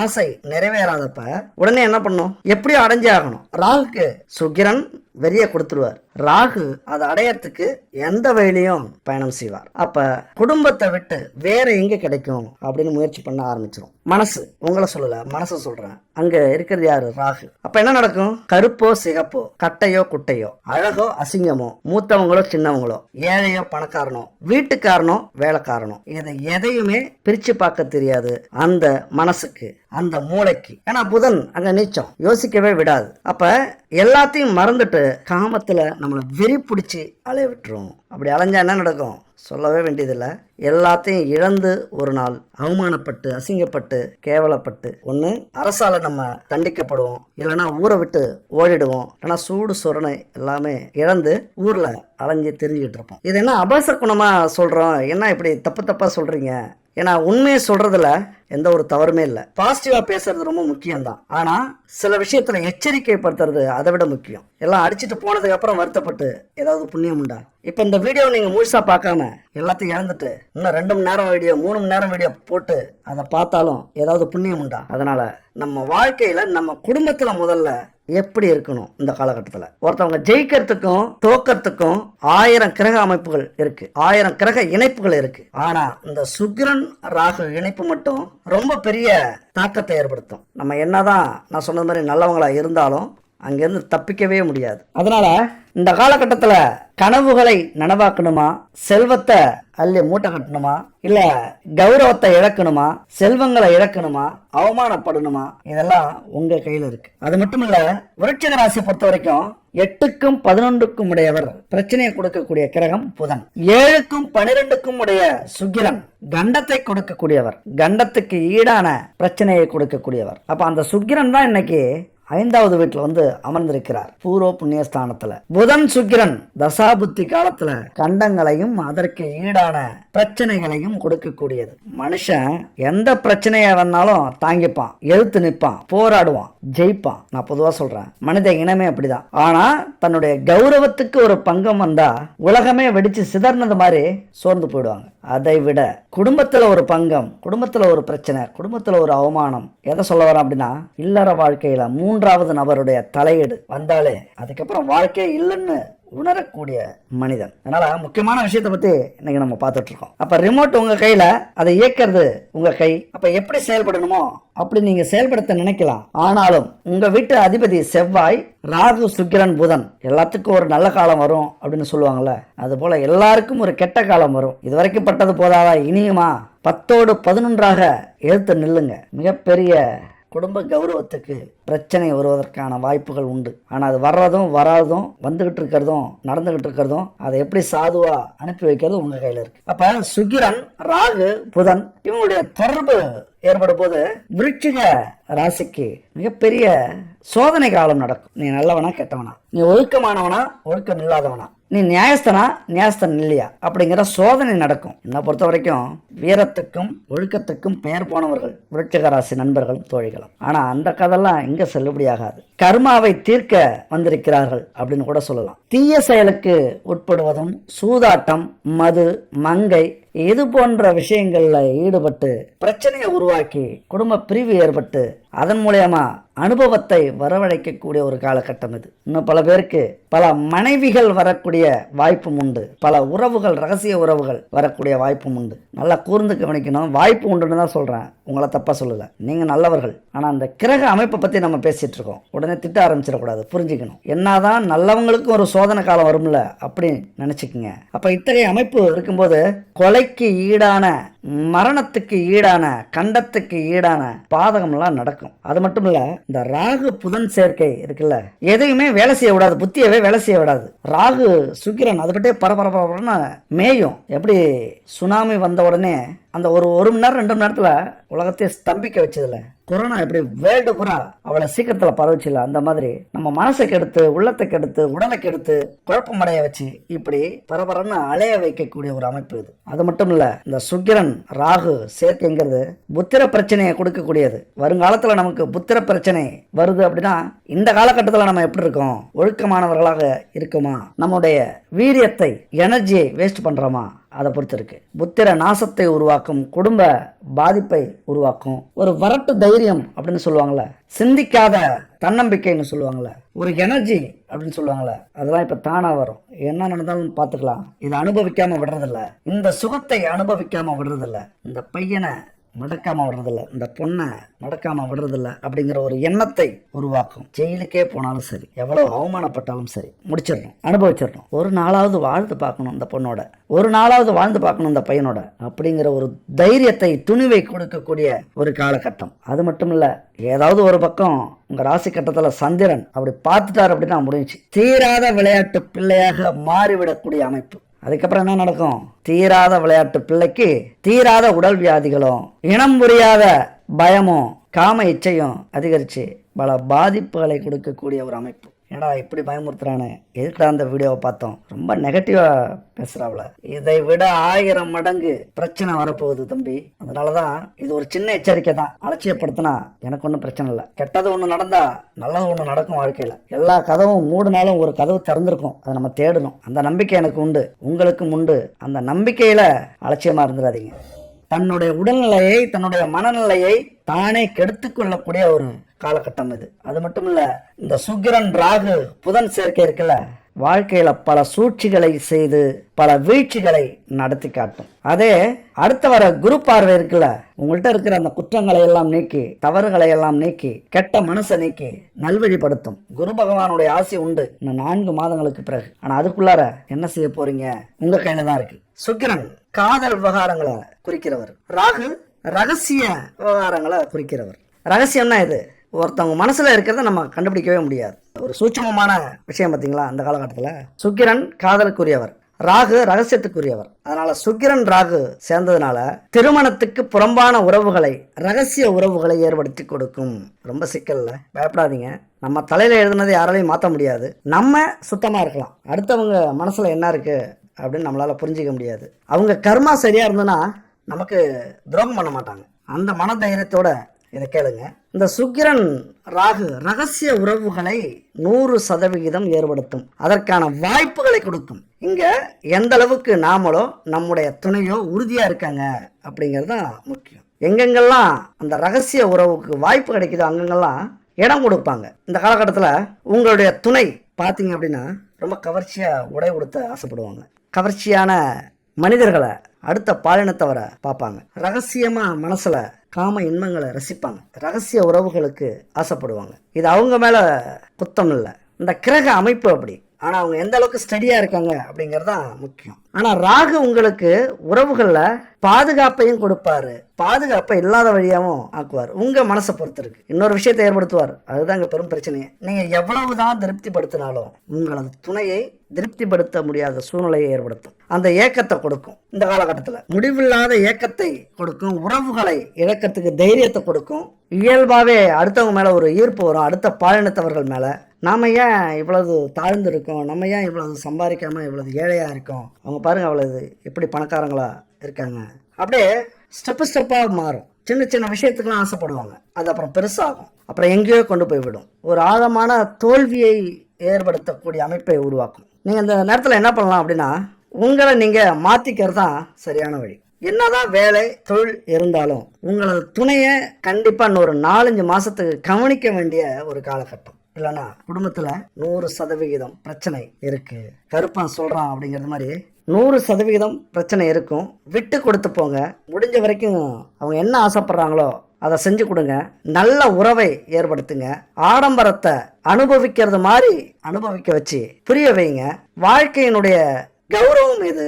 ஆசை நிறைவேறாதப்ப உடனே என்ன பண்ணும்? எப்படியும் அடைஞ்சே ஆகணும். ராகுக்கு சுக்கிரன் வெறிய கொடுத்துருவார். ராகு அதை அடையறதுக்கு எந்த வழியிலையும் பயணம் செய்வார். அப்ப குடும்பத்தை விட்டு வேற எங்க கிடைக்கும் அப்படின்னு முயற்சி பண்ண ஆரம்பிச்சிடும். மனசு, உங்களை சொல்லல, மனசு சொல்றேன். அங்க இருக்கிறது யாரு? ராகு. அப்ப என்ன நடக்கும்? கருப்போ சிகப்போ, கட்டையோ குட்டையோ, அழகோ அசிங்கமோ, மூத்தவங்களோ சின்னவங்களோ, ஏழையோ பணக்காரனோ, வீட்டுக்காரனோ வேலைக்காரனோ, இதை எதையுமே பிரிச்சு பார்க்க தெரியாது அந்த மனசுக்கு, அந்த மூளைக்கு. ஏன்னா புதன் அங்க நீச்சம், யோசிக்கவே விடாது. அப்ப எல்லாத்தையும் மறந்துட்டு காமத்துல நம்மளை வெறி பிடிச்சி அலைய விட்டுரும். அப்படி அலைஞ்சா என்ன நடக்கும்? சொல்லவே வேண்டியதில்லை. எல்லாத்தையும் இழந்து ஒரு நாள் அவமானப்பட்டு, அசிங்கப்பட்டு, கேவலப்பட்டு, ஒன்று அரசால நம்ம தண்டிக்கப்படுவோம், இல்லைன்னா ஊரை விட்டு ஓடிடுவோம், இல்லைன்னா சூடு சொரணை எல்லாமே இழந்து ஊர்ல அலைஞ்சு தெரிஞ்சுக்கிட்டு இருப்போம். இது என்ன அபாச குணமா சொல்றோம்? என்ன இப்படி தப்பா சொல்றீங்க? ஏன்னா உண்மையை சொல்றதுல எந்த ஒரு தவறுமே இல்லை. பாசிட்டிவா பேசுறது ரொம்ப முக்கியம் தான். ஆனா சில விஷயத்துல எச்சரிக்கைப்படுத்துறது அதை விட முக்கியம். எல்லாம் அடிச்சுட்டு போனதுக்கு அப்புறம் வருத்தப்பட்டு ஏதாவது புண்ணியம் உண்டா? இப்ப இந்த வீடியோ நீங்க முழுசா பார்க்காம எல்லாத்தையும் இழந்துட்டு இன்னும் 2 மணி நேரம் வீடியோ 3 மணி நேரம் வீடியோ போட்டு அதை பார்த்தாலும் ஏதாவது புண்ணியம் உண்டா? அதனால நம்ம வாழ்க்கையில நம்ம குடும்பத்துல முதல்ல எப்படி இருக்கணும்? இந்த காலகட்டத்தில் ஒருத்தவங்க ஜெயிக்கிறதுக்கும் தோக்கிறதுக்கும் 1000 கிரக அமைப்புகள் இருக்கு, 1000 கிரக இணைப்புகள் இருக்கு. ஆனா இந்த சுக்கிரன் ராகு இணைப்பு மட்டும் ரொம்ப பெரிய தாக்கத்தை ஏற்படுத்தும். நம்ம என்னதான் நான் சொன்னது மாதிரி நல்லவங்களா இருந்தாலும் அங்கிருந்து தப்பிக்கவே முடியாது. அதனால இந்த காலகட்டத்துல கனவுகளை நனவாக்கணுமா, செல்வத்தை அள்ளி மூட்டை கட்டணுமா, இல்ல கௌரவத்தை இழக்கணுமா, செல்வங்களை இழக்கணுமா, அவமானப்படணுமா, இதெல்லாம் உங்க கையில இருக்கு. அது மட்டும் இல்ல, விருச்சிக ராசி பொறுத்த வரைக்கும் 8க்கும் 11க்கும் உடையவர் பிரச்சனையை கொடுக்கக்கூடிய கிரகம் புதன். 7க்கும் 12க்கும் உடைய சுக்கிரன் கண்டத்தை கொடுக்கக்கூடியவர், கண்டத்துக்கு ஈடான பிரச்சனையை கொடுக்கக்கூடியவர். அப்ப அந்த சுக்கிரன் தான் இன்னைக்கு 5வது வீட்டுல வந்து அமர்ந்திருக்கிறார், பூர்வ புண்ணியஸ்தானத்துல. புதன் சுக்கிரன் தசாபுத்தி காலத்துல கண்டங்களையும் அதற்கு ஈடான பிரச்சனைகளையும் கொடுக்கக்கூடியது. மனுஷன் எந்த பிரச்சனையா வந்தாலும் தாங்கிப்பான், எழுத்து நிற்பான், போராடுவான், ஜெயிப்பான். நான் பொதுவா சொல்றேன், மனித இனமே அப்படிதான். ஆனா தன்னுடைய கௌரவத்துக்கு ஒரு பங்கம் வந்தா உலகமே வெடிச்சு சிதறினது மாதிரி சோர்ந்து போயிடுவாங்க. அதை விட குடும்பத்துல ஒரு பங்கம், குடும்பத்துல ஒரு பிரச்சனை, குடும்பத்துல ஒரு அவமானம், எதை சொல்ல வரேன் அப்படின்னா இல்லற வாழ்க்கையில 3வது நபருடைய தலையீடு வந்தாலே அதுக்கப்புறம் வாழ்க்கையே இல்லைன்னு உணரக்கூடிய மனிதன். அதனால முக்கியமான விஷயத்தை பத்தி இன்னைக்கு நம்ம பார்த்துட்டு இருக்கோம். அப்ப ரிமோட் உங்க கையில, அதை இயக்கிறது உங்க கை. அப்ப எப்படி செயல்படணுமோ அப்படி நீங்க செயல்படுத்த நினைக்கலாம். ஆனாலும் உங்க வீட்டு அதிபதி செவ்வாய், ராகு, சுக்கிரன், புதன் எல்லாத்துக்கும் ஒரு நல்ல காலம் வரும் அப்படின்னு சொல்லுவாங்கல்ல, அது போல எல்லாருக்கும் ஒரு கெட்ட காலம் வரும். இதுவரைக்கும் பட்டது போதாதா, இனியுமா 10ஓடு 11ஆக எடுத்து நில்லுங்க. மிகப்பெரிய குடும்ப கௌரவத்துக்கு பிரச்சனை வருவதற்கான வாய்ப்புகள் உண்டு. ஆனால் அது வர்றதும் வராதும், வந்துகிட்டு இருக்கிறதும் நடந்துகிட்டு இருக்கிறதும், அதை எப்படி சாதுவா அனுப்பி வைக்கிறது உங்க கையில இருக்கு. அப்ப சுக்கிரன், ராகு, புதன் இவங்களுடைய தொடர்பு ஏற்படும் போது விருச்சிக ராசிக்கு மிகப்பெரிய சோதனை காலம் நடக்கும். நீ நல்லவனா கெட்டவனா, நீ ஒழுக்கமானவனா ஒழுக்கம் இல்லாதவனா, நீ நியாயஸ்தனா நியாயஸ்தன் இல்லையா அப்படிங்கிற சோதனை நடக்கும். என்னை பொறுத்த வரைக்கும் வீரத்துக்கும் ஒழுக்கத்துக்கும் பெயர் போனவர்கள் விருச்சிக ராசி நண்பர்களும் தோழிகளும். ஆனா அந்த கதெல்லாம் இங்க செல்லுபடியாகாது. கர்மாவை தீர்க்க வந்திருக்கிறார்கள் அப்படின்னு கூட சொல்லலாம். தீய செயலுக்கு உட்படுவதும், சூதாட்டம், மது, மங்கை இது போன்ற விஷயங்கள்ல ஈடுபட்டு பிரச்சனையை உருவாக்கி குடும்ப பிரிவு ஏற்பட்டு அதன் மூலமா அனுபவத்தை வரவழைக்கக்கூடிய ஒரு காலகட்டம் இது. இன்னும் பல பேருக்கு பல மனைவிகள் வரக்கூடிய வாய்ப்பும் உண்டு. பல உறவுகள், ரகசிய உறவுகள் வரக்கூடிய வாய்ப்பும் உண்டு. நல்லா கூர்ந்து கவனிக்கணும். வாய்ப்பு உண்டுன்னு தான் சொல்றேன், உங்களை தப்பா சொல்லல. நீங்க நல்லவர்கள். ஆனா அந்த கிரக அமைப்பை பத்தி நம்ம பேசிட்டு இருக்கோம். உடனே திட்ட ஆரம்பிச்சிடக்கூடாது, புரிஞ்சுக்கணும். என்னதான் நல்லவங்களுக்கும் ஒரு சோதனை காலம் வரும்ல அப்படி நினைச்சுக்குங்க. அப்ப இத்தகைய அமைப்பு இருக்கும்போது கொலைக்கு ஈடான, மரணத்துக்கு ஈடான, கண்டத்துக்கு ஈடான பாதகம்லாம் நடக்கும். அது மட்டும் இல்ல, இந்த ராகு புதன் சேர்க்கை இருக்குல்ல, எதையுமே வேலை செய்ய விடாது, புத்தியவே வேலை செய்ய விடாது. ராகு சுக்கிரன் அது பட்டே பரபரன்னு மேயும். எப்படி சுனாமி வந்த உடனே அந்த ஒரு மணி நேரம் 2 மணி நேரத்துல உலகத்தையே ஸ்தம்பிக்க வச்சதுல, கொரோனா எப்படி வேர்ல்டு பூரா அவளை சீக்கிரத்துல பரவச்சில்ல, அந்த மாதிரி நம்ம மனசை கெடுத்து, உள்ளத்தை கெடுத்து, உடலை கெடுத்து, குழப்பமடைய வச்சு இப்படி பரபரன்னு அலைய வைக்கக்கூடிய ஒரு அமைப்பு இது. அது மட்டும் இல்ல, இந்த சுக்கிரன் ராகு சேர்க்கைங்கிறது புத்திர பிரச்சனையை கொடுக்கக்கூடியது. வருங்காலத்துல நமக்கு புத்திர பிரச்சனை வருது அப்படின்னா இந்த காலகட்டத்தில் நம்ம எப்படி இருக்கோம், ஒழுக்கமானவர்களாக இருக்குமா, நம்முடைய வீரியத்தை, எனர்ஜியை வேஸ்ட் பண்றோமா, அதை பொறுத்து இருக்கு. புத்திர நாசத்தை உருவாக்கும், குடும்ப பாதிப்பை உருவாக்கும். ஒரு வரட்டு தைரியம் அப்படின்னு சொல்லுவாங்கல்ல, சிந்திக்காத தன்னம்பிக்கைன்னு சொல்லுவாங்கல்ல, ஒரு எனர்ஜி அப்படின்னு சொல்லுவாங்கல்ல, அதெல்லாம் இப்ப தானா வரும். என்ன நடந்தாலும் பார்த்துக்கலாம். இதை அனுபவிக்காம விடுறதில்ல, இந்த சுகத்தை அனுபவிக்காம விடுறதில்ல, இந்த பையனை மடக்காம விடுறதில்ல, இந்த பொண்ணை மடக்காம விடுறதில்ல அப்படிங்கிற ஒரு எண்ணத்தை உருவாக்கும். ஜெயிலுக்கே போனாலும் சரி, எவ்வளவு அவமானப்பட்டாலும் சரி, முடிச்சிடணும், அனுபவிச்சிடணும். ஒரு நாளாவது வாழ்ந்து பார்க்கணும் இந்த பொண்ணோட, ஒரு நாளாவது வாழ்ந்து பார்க்கணும் இந்த பையனோட அப்படிங்கிற ஒரு தைரியத்தை, துணிவை கொடுக்கக்கூடிய ஒரு காலகட்டம். அது மட்டும் இல்ல, ஏதாவது ஒரு பக்கம் உங்க ராசி கட்டத்துல சந்திரன் அப்படி பார்த்துட்டாரு அப்படின்னா முடிஞ்சு. தீராத விளையாட்டு பிள்ளையாக மாறிவிடக்கூடிய அமைப்பு. அதுக்கப்புறம் என்ன நடக்கும்? தீராத விளையாட்டு பிள்ளைக்கு தீராத உடல் வியாதிகளும், இனம் புரியாத பயமும், காம இச்சையும் அதிகரிச்சு பல பாதிப்புகளை கொடுக்கக்கூடிய ஒரு அமைப்பு. ஏடா இப்படி பயமுறுத்துறானே, எதுக்குடா அந்த வீடியோவை பார்த்தோம், ரொம்ப நெகட்டிவா பேசுறாவுல, இதை விட 1000 மடங்கு பிரச்சனை வரப்போகுது தம்பி. அதனாலதான் இது ஒரு சின்ன எச்சரிக்கை தான். அலட்சியப்படுத்தினா எனக்கு ஒன்றும் பிரச்சனை இல்லை. கெட்டது ஒன்று நடந்தா நல்லது ஒன்று நடக்கும் வாழ்க்கையில. எல்லா கதவும் மூடினாலும் ஒரு கதவு திறந்திருக்கும், அதை நம்ம தேடணும். அந்த நம்பிக்கை எனக்கு உண்டு, உங்களுக்கும் உண்டு. அந்த நம்பிக்கையில அலட்சியமா இருந்துடாதீங்க. தன்னுடைய உடல்நிலையை, தன்னுடைய மனநிலையை தானே கெடுத்துக் கொள்ளக்கூடிய ஒரு காலகட்டம் இது. அது மட்டும் இல்ல, இந்த சுக்கிரன் ராகு புதன் சேர்க்கை இருக்குல்ல, வாழ்க்கையில பல சூழ்ச்சிகளை செய்து பல வீழ்ச்சிகளை நடத்தி காட்டும். அதே அடுத்த வர குரு பார்வை இருக்குல்ல, உங்கள்கிட்ட இருக்கிற அந்த குற்றங்களை எல்லாம் நீக்கி, தவறுகளை எல்லாம் நீக்கி, கெட்ட மனசை நீக்கி நல்வழிப்படுத்தும். குரு பகவானுடைய ஆசை உண்டு இன்னும் 4 மாதங்களுக்கு பிறகு. ஆனா அதுக்குள்ளார என்ன செய்ய போறீங்க உங்க கையில தான் இருக்கு. சுக்கிரன் காதல் விவகாரங்களை குறிக்கிறவர், ராகு ரகசிய விவகாரங்களை குறிக்கிறவர். ரகசியம்னா இது ஒருத்தவங்க மனசுல இருக்கிறத நம்ம கண்டுபிடிக்கவே முடியாது. ஒரு சூட்சமமான விஷயம் பார்த்தீங்களா அந்த காலகட்டத்தில். சுக்கிரன் காதலுக்குரியவர், ராகு ரகசியத்துக்குரியவர். அதனால சுக்கிரன் ராகு சேர்ந்ததுனால திருமணத்துக்கு புறம்பான உறவுகளை, ரகசிய உறவுகளை ஏற்படுத்தி கொடுக்கும். ரொம்ப சிக்கல்ல, பயப்படாதீங்க. நம்ம தலையில எழுதுனதை யாராலையும் மாற்ற முடியாது. நம்ம சுத்தமா இருக்கலாம், அடுத்தவங்க மனசுல என்ன இருக்கு அப்படின்னு நம்மளால புரிஞ்சிக்க முடியாது. அவங்க கர்மா சரியா இருந்ததுன்னா நமக்கு துரோகம் பண்ண மாட்டாங்க. அந்த மன தைரியத்தோட இதை கேளுங்க. இந்த சுக்கிரன் ராகு ரகசிய உறவுகளை 100% ஏற்படுத்தும், அதற்கான வாய்ப்புகளை கொடுக்கும். இங்க எந்த அளவுக்கு நாமளோ நம்முடைய துணையோ உறுதியா இருக்காங்க அப்படிங்கிறது தான் முக்கியம். எங்கெங்கெல்லாம் அந்த ரகசிய உறவுக்கு வாய்ப்பு கிடைக்குதோ அங்கெங்கெல்லாம் இடம் கொடுப்பாங்க. இந்த காலகட்டத்தில் உங்களுடைய துணை பார்த்தீங்க அப்படின்னா ரொம்ப கவர்ச்சியாக உடை உடுத்த ஆசைப்படுவாங்க. கவர்ச்சியான மனிதர்களை, அடுத்த பாலினத்தவரை பார்ப்பாங்க. ரகசியமாக மனசில் காம இன்பங்களை ரசிப்பாங்க. ரகசிய உறவுகளுக்கு ஆசைப்படுவாங்க. இது அவங்க மேலே குத்தம் இல்லை, இந்த கிரக அமைப்பு அப்படி. ஆனால் அவங்க எந்த அளவுக்கு ஸ்டடியாக இருக்காங்க அப்படிங்கிறது தான் முக்கியம். ஆனால் ராகு உங்களுக்கு உறவுகளில் பாதுகாப்பையும் கொடுப்பாரு, பாதுகாப்பை இல்லாத வழியாகவும் ஆக்குவார். உங்கள் மனசை பொறுத்து இருக்கு. இன்னொரு விஷயத்தை ஏற்படுத்துவார். அதுதான் இங்கே பெரும் பிரச்சனையே. நீங்கள் எவ்வளவுதான் திருப்திப்படுத்தினாலும் உங்களது துணையை திருப்திப்படுத்த முடியாத சூழ்நிலையை ஏற்படுத்தும். அந்த ஏக்கத்தை கொடுக்கும். இந்த காலகட்டத்தில் முடிவில்லாத ஏக்கத்தை கொடுக்கும். உறவுகளை இழக்கத்துக்கு தைரியத்தை கொடுக்கும். இயல்பாகவே அடுத்தவங்க மேலே ஒரு ஈர்ப்பு வரும். அடுத்த பாலினத்தவர்கள் மேலே நாம் ஏன் இவ்வளவு தாழ்ந்து இருக்கோம், நம்ம ஏன் இவ்வளவு சம்பாதிக்காமல் இவ்வளவு ஏழையாக இருக்கோம், அவங்க பாருங்கள் அவ்வளவு எப்படி பணக்காரங்களா இருக்காங்க, அப்படியே ஸ்டெப்பாக மாறும். சின்ன சின்ன விஷயத்துக்கெல்லாம் ஆசைப்படுவாங்க. அது அப்புறம் பெருசாகும். அப்புறம் எங்கேயோ கொண்டு போய் விடும். ஒரு ஆழமான தோல்வியை ஏற்படுத்தக்கூடிய அமைப்பை உருவாக்கும். நீங்கள் இந்த நேரத்தில் என்ன பண்ணலாம் அப்படின்னா, உங்களை நீங்கள் மாற்றிக்கிறது தான் சரியான வழி. என்னதான் வேலை தொழில் இருந்தாலும் உங்களது துணையை கண்டிப்பாக இன்னொரு 4-5 மாதத்துக்கு கவனிக்க வேண்டிய ஒரு காலகட்டம். இல்லைன்னா குடும்பத்தில் 100% பிரச்சனை இருக்கு. கருப்பன் சொல்கிறான் அப்படிங்கிறது மாதிரி 100% பிரச்சனை இருக்கும். விட்டு கொடுத்து போங்க. முடிஞ்ச வரைக்கும் அவங்க என்ன ஆசைப்படுறாங்களோ அதை செஞ்சு கொடுங்க. நல்ல உறவை ஏற்படுத்துங்க. ஆடம்பரத்தை அனுபவிக்கிறது மாதிரி அனுபவிக்க வச்சு புரிய வைங்க. வாழ்க்கையினுடைய கௌரவம் இது,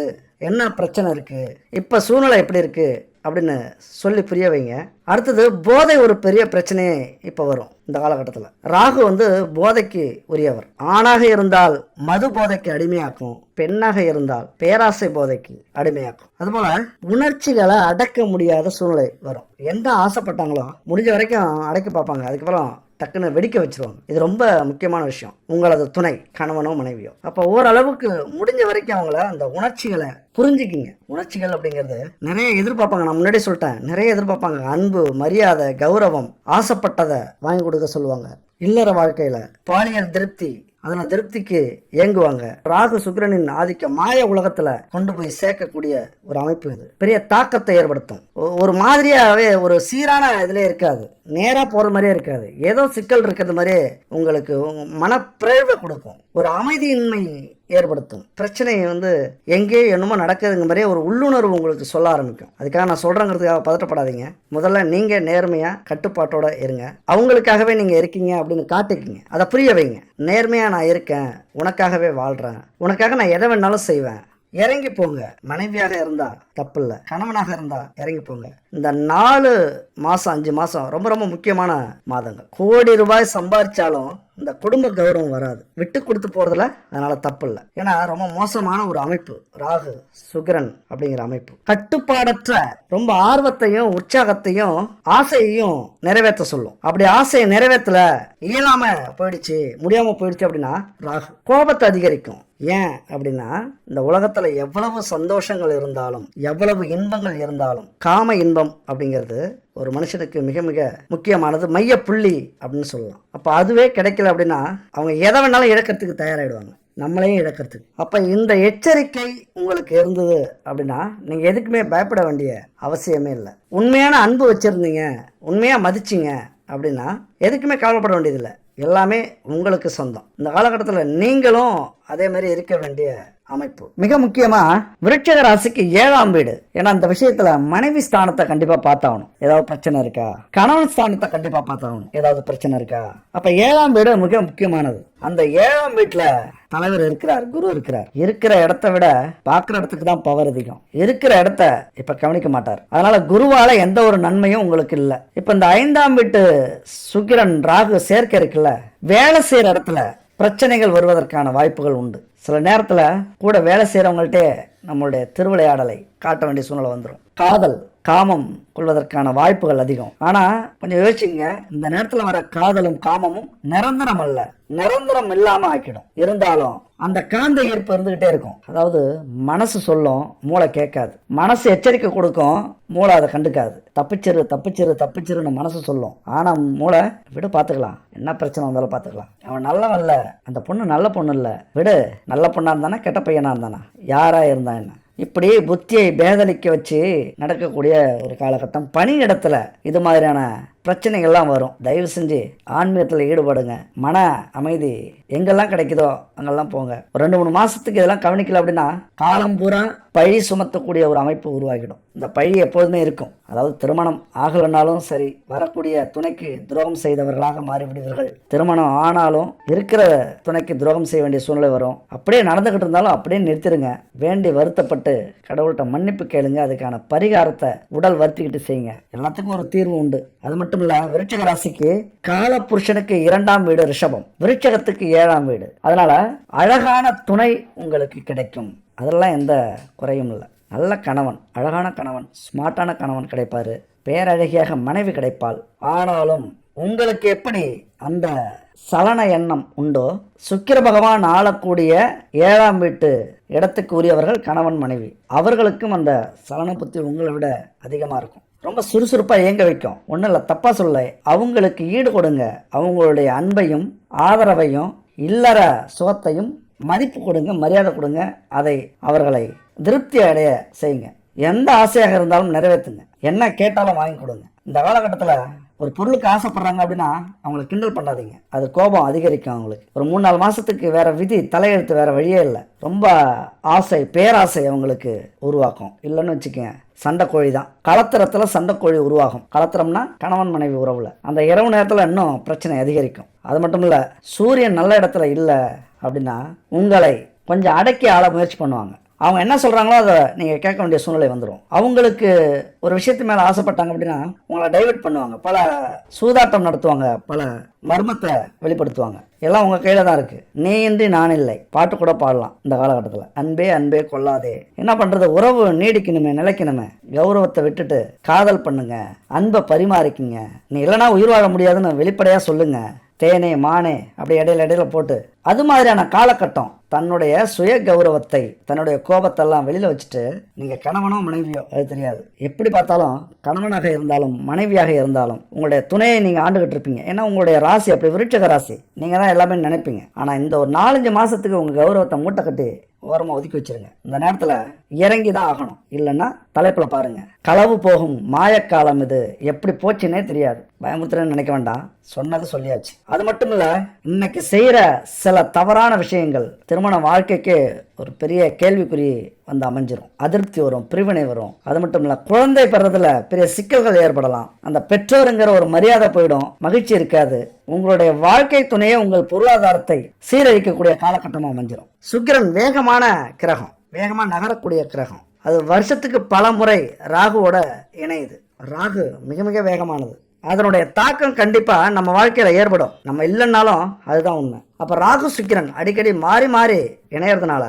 என்ன பிரச்சனை இருக்கு, இப்போ சூழ்நிலை எப்படி இருக்கு அப்படின்னு சொல்லி புரிய வைங்க. அடுத்தது போதை ஒரு பெரிய பிரச்சனையே இப்போ வரும் இந்த காலகட்டத்தில். ராகு போதைக்கு உரியவர். ஆணாக இருந்தால் மது போதைக்கு அடிமையாக்கும், பெண்ணாக இருந்தால் பேராசை போதைக்கு அடிமையாக்கும். அதுபோல உணர்ச்சிகளை அடக்க முடியாத சூழ்நிலை வரும். என்ன ஆசைப்பட்டாங்களோ முடிஞ்ச வரைக்கும் அடக்கி பார்ப்பாங்க. அதுக்கப்புறம் டக்குன்னு வெடிக்க வச்சிருவாங்க. இது ரொம்ப முக்கியமான விஷயம். உங்களது துணை கணவனோ மனைவியோ அப்போ ஓரளவுக்கு முடிஞ்ச வரைக்கும் அவங்கள அந்த உணர்ச்சிகளை புரிஞ்சுக்கிங்க. உணர்ச்சிகள் அப்படிங்கிறது நிறைய எதிர்பார்ப்பாங்க. நான் முன்னாடி சொல்லிட்டேன், நிறைய எதிர்பார்ப்பாங்க. அன்பு, மரியாதை, கௌரவம், ஆசைப்பட்டதை வாங்கி கொடுக்க சொல்லுவாங்க. இல்லற வாழ்க்கையில பாலியல் திருப்தி, அதனால் திருப்திக்கு இயங்குவாங்க. ராகு சுக்கிரனின் ஆதிக்கம் மாய உலகத்துல கொண்டு போய் சேர்க்கக்கூடிய ஒரு அமைப்பு. இது பெரிய தாக்கத்தை ஏற்படுத்தும். ஒரு மாதிரியாவே ஒரு சீரான இதுல இருக்காது, நேரா போற மாதிரியே இருக்காது. ஏதோ சிக்கல் இருக்கிறது மாதிரியே உங்களுக்கு மனப்பிரழ்வை கொடுக்கும். ஒரு அமைதியின்மை ஏற்படுத்தும். பிரச்சனை எங்கேயோ என்னமோ நடக்குதுங்க மாதிரியே ஒரு உள்ளுணர்வு உங்களுக்கு சொல்ல ஆரம்பிக்கும். அதுக்காக நான் சொல்றேங்கிறதுக்காக பதட்டப்படாதீங்க. முதல்ல நீங்க நேர்மையா கட்டுப்பாட்டோட இருங்க. அவங்களுக்காகவே நீங்க இருக்கீங்க அப்படின்னு காட்டிக்கிங்க. அதை புரிய வைங்க. நேர்மையா நான் இருக்கேன், உனக்காகவே வாழ்றேன், உனக்காக நான் எதை வேணாலும் செய்வேன், இறங்கி போங்க. மனைவியாக இருந்தா தப்பு இல்லை, கணவனாக இருந்தா இறங்கி போங்க. இந்த 4 மாசம் 5 மாசம் ரொம்ப ரொம்ப முக்கியமான மாதங்கள். கோடி ரூபாய் சம்பாதிச்சாலும் இந்த குடும்ப கௌரவம் வராது. விட்டு கொடுத்து போறதுல அதனால தப்பு இல்லை. ஏன்னா ரொம்ப மோசமான ஒரு அமைப்பு ராகு சுக்கிரன் அப்படிங்கிற அமைப்பு. கட்டுப்பாடற்ற ரொம்ப ஆர்வத்தையும் உற்சாகத்தையும் ஆசையையும் நிறைவேற்ற சொல்லும். அப்படி ஆசையை நிறைவேற்றல, இயலாம போயிடுச்சு, முடியாம போயிடுச்சு அப்படின்னா ராகு கோபத்தை அதிகரிக்கும். ஏன் அப்படின்னா இந்த உலகத்துல எவ்வளவு சந்தோஷங்கள் இருந்தாலும் எவ்வளவு இன்பங்கள் இருந்தாலும் காம இன்பம் அப்படிங்கிறது ஒரு மனுஷனுக்கு மிக மிக முக்கியமானது, மைய புள்ளி அப்படின்னு சொல்லலாம். அப்போ அதுவே கிடைக்கல அப்படின்னா அவங்க எதை வேணாலும் இழக்கிறதுக்கு தயாராகிடுவாங்க, நம்மளையும் இழக்கிறதுக்கு. அப்போ இந்த எச்சரிக்கை உங்களுக்கு இருந்தது அப்படின்னா நீங்கள் எதுக்குமே பயப்பட வேண்டிய அவசியமே இல்லை. உண்மையான அன்பு வச்சுருந்தீங்க, உண்மையாக மதிச்சிங்க அப்படின்னா எதுக்குமே கவலைப்பட வேண்டியதில்லை. எல்லாமே உங்களுக்கு சொந்தம். இந்த காலகட்டத்தில் நீங்களும் அதே மாதிரி இருக்க வேண்டிய அமைப்பு. மிக முக்கியமா விருட்சிக ராசிக்கு 7ஆம் வீடு. ஏன்னா இந்த விஷயத்துல மனைவி ஸ்தானத்தை கண்டிப்பா பார்த்தாகணும். ஏதாவது பிரச்சனை இருக்கா? கணவன் ஸ்தானத்தை கண்டிப்பா பார்த்தாகணும். ஏதாவது பிரச்சனை இருக்கா? அப்ப 7ஆம் வீடு மிக முக்கியமானது. அந்த 7ஆம் வீட்டுல தலைவர் இருக்கிறார், குரு இருக்கிறார். இருக்கிற இடத்தை விட பாக்குற இடத்துக்கு தான் பவர் அதிகம். இருக்கிற இடத்த இப்ப கவனிக்க மாட்டார். அதனால குருவால எந்த ஒரு நன்மையும் உங்களுக்கு இல்லை. இப்ப இந்த 5ஆம் வீட்டு சுக்கிரன் ராகு சேர்க்கை இருக்குல்ல, வேலை செய்யற இடத்துல பிரச்சனைகள் வருவதற்கான வாய்ப்புகள் உண்டு. சில நேரத்தில் கூட வேலை செய்கிறவங்கள்ட்ட நம்மளுடைய திருவிளையாடலை காட்ட வேண்டிய சூழ்நிலை வந்துடும். காதல், காமம் கொள்வதற்கான வாய்ப்புகள் அதிகம். ஆனால் கொஞ்சம் யோசிச்சுங்க, இந்த நேரத்தில் வர காதலும் காமமும் நிரந்தரம் அல்ல, நிரந்தரம் இல்லாமல் ஆக்கிடும். இருந்தாலும் அந்த காந்த ஈர்ப்பு இருந்துகிட்டே இருக்கும். அதாவது மனசு சொல்லும், மூளை கேட்காது. மனசு எச்சரிக்கை கொடுக்கும், மூளை அதை கண்டுக்காது. தப்பிச்சிரு தப்பிச்சிரு தப்பிச்சிருன்னு மனசு சொல்லும். ஆனால் மூளை விடு, பார்த்துக்கலாம், என்ன பிரச்சனை வந்தாலும் பார்த்துக்கலாம், அவன் நல்லவன் இல்லை, அந்த பொண்ணு நல்ல பொண்ணு இல்லை, விடு, நல்ல பொண்ணாக இருந்தானா கெட்ட பையனாக இருந்தானா, யாராக இருந்தா என்ன, இப்படி புத்தியை பேதலிக்க வச்சு நடக்கக்கூடிய ஒரு காலகட்டம். பணி இடத்துல இது மாதிரியான பிரச்சனைகள்லாம் வரும். தயவு செஞ்சு ஆன்மீகத்தில் ஈடுபடுங்க. மன அமைதி எங்கெல்லாம் கிடைக்குதோ அங்கெல்லாம் போங்க. ஒரு 2-3 மாசத்துக்கு இதெல்லாம் கவனிக்கல அப்படின்னா காலம் பூரா பழி சுமத்தக்கூடிய ஒரு அமைப்பு உருவாகிடும். இந்த பழி எப்போதுமே இருக்கும். அதாவது திருமணம் ஆகலனாலும் சரி, வரக்கூடிய துணைக்கு துரோகம் செய்தவர்களாக மாறிவிடுவீர்கள். திருமணம் ஆனாலும் இருக்கிற துணைக்கு துரோகம் செய்ய வேண்டிய சூழ்நிலை வரும். அப்படியே நடந்துகிட்டு இருந்தாலும் அப்படியே நிறுத்திடுங்க. வேண்டி வருத்தப்பட்டு கடவுள்கிட்ட மன்னிப்பு கேளுங்க. அதுக்கான பரிகாரத்தை உடல் வருத்திக்கிட்டு செய்யுங்க. எல்லாத்துக்கும் ஒரு தீர்வு உண்டு. அது மட்டும் இல்ல, விருச்சிக ராசிக்கு கால புருஷனுக்கு 2ஆம் வீடு ரிஷபம், விருச்சகத்துக்கு 7ஆம் வீடு. அதனால அழகான துணை உங்களுக்கு கிடைக்கும். அதெல்லாம் எந்த குறையும் இல்லை. நல்ல கணவன், அழகான கணவன், ஸ்மார்ட்டான கணவன் கிடைப்பாரு. பேரழகியாக மனைவி கிடைப்பாள். ஆனாலும் உங்களுக்கு எப்படி அந்த சலன எண்ணம் உண்டோ, சுக்கிர பகவான் ஆளக்கூடிய 7ஆம் வீட்டு இடத்துக்கு உரியவர்கள் கணவன் மனைவி, அவர்களுக்கும் அந்த சலன புத்தி உங்களை விட அதிகமாக இருக்கும். ரொம்ப சுறுசுறுப்பாக இயங்க வைக்கும். ஒன்றும் இல்லை, தப்பாக சொல்ல, அவங்களுக்கு ஈடு கொடுங்க. அவங்களுடைய அன்பையும் ஆதரவையும் இல்லற சுகத்தையும் மதிப்பு கொடுங்க, மரியாதை கொடுங்க. அதை அவர்களை திருப்தி அடைய செய்யுங்க. எந்த ஆசையாக இருந்தாலும் நிறைவேற்றுங்க. என்ன கேட்டாலும் வாங்கி கொடுங்க. இந்த காலகட்டத்தில் ஒரு பொருளுக்கு ஆசைப்படுறாங்க அப்படின்னா அவங்களை கிண்டல் பண்ணாதீங்க. அது கோபம் அதிகரிக்கும் அவங்களுக்கு. ஒரு 3-4 மாசத்துக்கு வேற விதி தலையெழுத்து, வேற வழியே இல்லை. ரொம்ப ஆசை, பேராசை அவங்களுக்கு உருவாக்கும். இல்லைன்னு வச்சுக்கேன், சண்டை கோழி தான். களத்திரத்துல சண்டை கோழி உருவாகும். களத்திரம்னா கணவன் மனைவி உறவுல அந்த இரவு நேரத்தில் இன்னும் பிரச்சனை அதிகரிக்கும். அது மட்டும் இல்லை, சூரியன் நல்ல இடத்துல இல்லை அப்படின்னா உங்களை கொஞ்சம் அடக்கி ஆள முயற்சி பண்ணுவாங்க. அவங்க என்ன சொல்கிறாங்களோ அதை நீங்கள் கேட்க வேண்டிய சூழ்நிலை வந்துடும். அவங்களுக்கு ஒரு விஷயத்து மேலே ஆசைப்பட்டாங்க அப்படின்னா உங்களை டைவெர்ட் பண்ணுவாங்க. பல சூதாட்டம் நடத்துவாங்க, பல மர்மத்தை வெளிப்படுத்துவாங்க. எல்லாம் உங்கள் கையில் தான் இருக்குது. நீ இன்றி நான் இல்லை பாட்டு கூட பாடலாம் இந்த காலகட்டத்தில். அன்பே அன்பே கொள்ளாதே. என்ன பண்ணுறது, உறவு நீடிக்கணுமே, நிலைக்கணுமே. கௌரவத்தை விட்டுட்டு காதல் பண்ணுங்க, அன்பை பரிமாறிக்குங்க. நீ இல்லைனா உயிர் வாழ முடியாதுன்னு வெளிப்படையாக சொல்லுங்க. தேனே மானே அப்படி இடையில போட்டு அது மாதிரியான காலகட்டம். தன்னுடைய சுய கௌரவத்தை, தன்னுடைய கோபத்தெல்லாம் வெளியில் வச்சுட்டு நீங்கள் கணவனோ மனைவியோ அது தெரியாது, எப்படி பார்த்தாலும் கணவனாக இருந்தாலும் மனைவியாக இருந்தாலும் உங்களுடைய துணையை நீங்கள் ஆண்டுகிட்டு இருப்பீங்க. ஏன்னா உங்களுடைய ராசி அப்படி விருட்சக ராசி. நீங்கள் தான் எல்லாமே நினைப்பீங்க. ஆனால் இந்த ஒரு 4-5 மாதத்துக்கு உங்கள் கௌரவத்தை மூட்டை கட்டி ஓரமாக ஒதுக்கி வச்சிருங்க. இந்த நேரத்தில் இறங்கி தான் ஆகணும். இல்லைன்னா தலைப்பில் பாருங்க, களவு போகும் மாயக்காலம் இது. எப்படி போச்சுன்னே தெரியாது. பயமுறுத்துறேன்னு நினைக்க வேண்டாம், சொன்னது சொல்லியாச்சு. அது மட்டும் இல்லை, இன்னைக்கு செய்கிற சில தவறான விஷயங்கள் திருமண வாழ்க்கைக்கு ஒரு பெரிய கேள்விக்குறி வந்து அமைஞ்சிரும். அதிருப்தி வரும், பிரிவினை வரும். அது மட்டும் இல்லை, குழந்தை பெறதுல பெரிய சிக்கல்கள் ஏற்படலாம். அந்த பெற்றோருங்கிற ஒரு மரியாதை போயிடும், மகிழ்ச்சி இருக்காது. உங்களுடைய வாழ்க்கை துணையை, உங்கள் பொருளாதாரத்தை சீரழிக்கக்கூடிய காலகட்டமாக அமைஞ்சிரும். சுக்கிரன் வேகமான கிரகம், வேகமாக நகரக்கூடிய கிரகம். அது வருஷத்துக்கு பல முறை ராகுவோட இணையுது. ராகு மிக மிக வேகமானது. அதனுடைய தாக்கம் கண்டிப்பா நம்ம வாழ்க்கையில ஏற்படும். நம்ம இல்லைன்னாலும் அதுதான் உண்மை. அப்ப ராகு சுக்கிரன் அடிக்கடி மாறி மாறி இணையறதுனால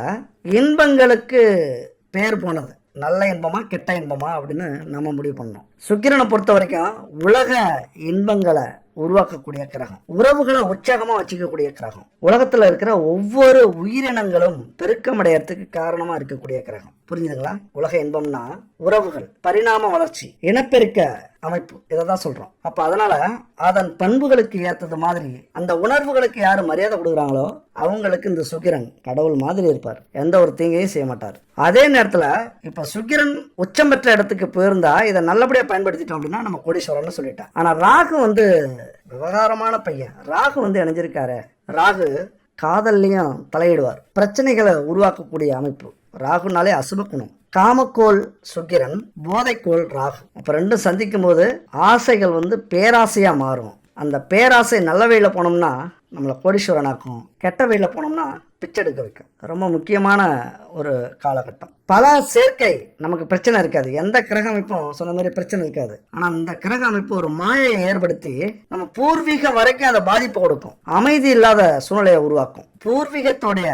இன்பங்களுக்கு பேர் போனது நல்ல இன்பமா கெட்ட இன்பமா அப்படின்னு நம்ம முடிவு பண்ணோம். சுக்கிரனை பொறுத்த வரைக்கும் உலக இன்பங்களை உருவாக்கக்கூடிய கிரகம், உறவுகளை உற்சாகமா வச்சுக்கக்கூடிய கிரகம், உலகத்துல இருக்கிற ஒவ்வொரு உயிரினங்களும் பெருக்கமடையறதுக்கு காரணமா இருக்கக்கூடிய கிரகம். புரிஞ்சுதுங்களா? உலக இன்பம்னா உறவுகள், பரிணாம வளர்ச்சி, இனப்பெருக்க அமைப்பு, இதைதான் சொல்றோம். அப்ப அதனால அதன் பண்புகளுக்கு ஏற்றது மாதிரி அந்த உணர்வுகளுக்கு யாரு மரியாதை கொடுக்குறாங்களோ அவங்களுக்கு இந்த சுக்கிரன் கடவுள் மாதிரி இருப்பார். எந்த ஒரு தீங்கையும் செய்ய மாட்டார். அதே நேரத்துல இப்ப சுக்கிரன் உச்சம் பெற்ற இடத்துக்கு போயிருந்தா இதை நல்லபடியா பயன்படுத்திட்டோம் அப்படின்னா நம்ம கோடீஸ்வரன் சொல்லிட்டேன். ஆனா ராகு வந்து விவகாரமான பையன். ராகு வந்து இணைஞ்சிருக்காரு. ராகு காதல்லையும் தலையிடுவார், பிரச்சனைகளை உருவாக்கக்கூடிய அமைப்பு. ராகுனாலே அசுப குணம். காமக்கோள் சுக்கிரன், போதைக்கோள் ராகு. அப்ப ரெண்டும் சந்திக்கும் போது ஆசைகள் வந்து பேராசையா மாறும். அந்த பேராசை நல்ல வழியில போனோம்னா நம்மளை கோடீஸ்வரனாக்கும், கெட்ட வழியில போனோம்னா பிச்செடுக்க வைக்கும். ரொம்ப முக்கியமான ஒரு காலகட்டம். பல சேர்க்கை நமக்கு பிரச்சனை இருக்காது. எந்த கிரக அமைப்பும் சொன்ன மாதிரி பிரச்சனை இருக்காது. ஆனா இந்த கிரக அமைப்பு ஒரு மாயையை ஏற்படுத்தி நம்ம பூர்வீக வரைக்கும் அதை பாதிப்பு கொடுக்கும், அமைதி இல்லாத சூழ்நிலையை உருவாக்கும். பூர்வீகத்தோடைய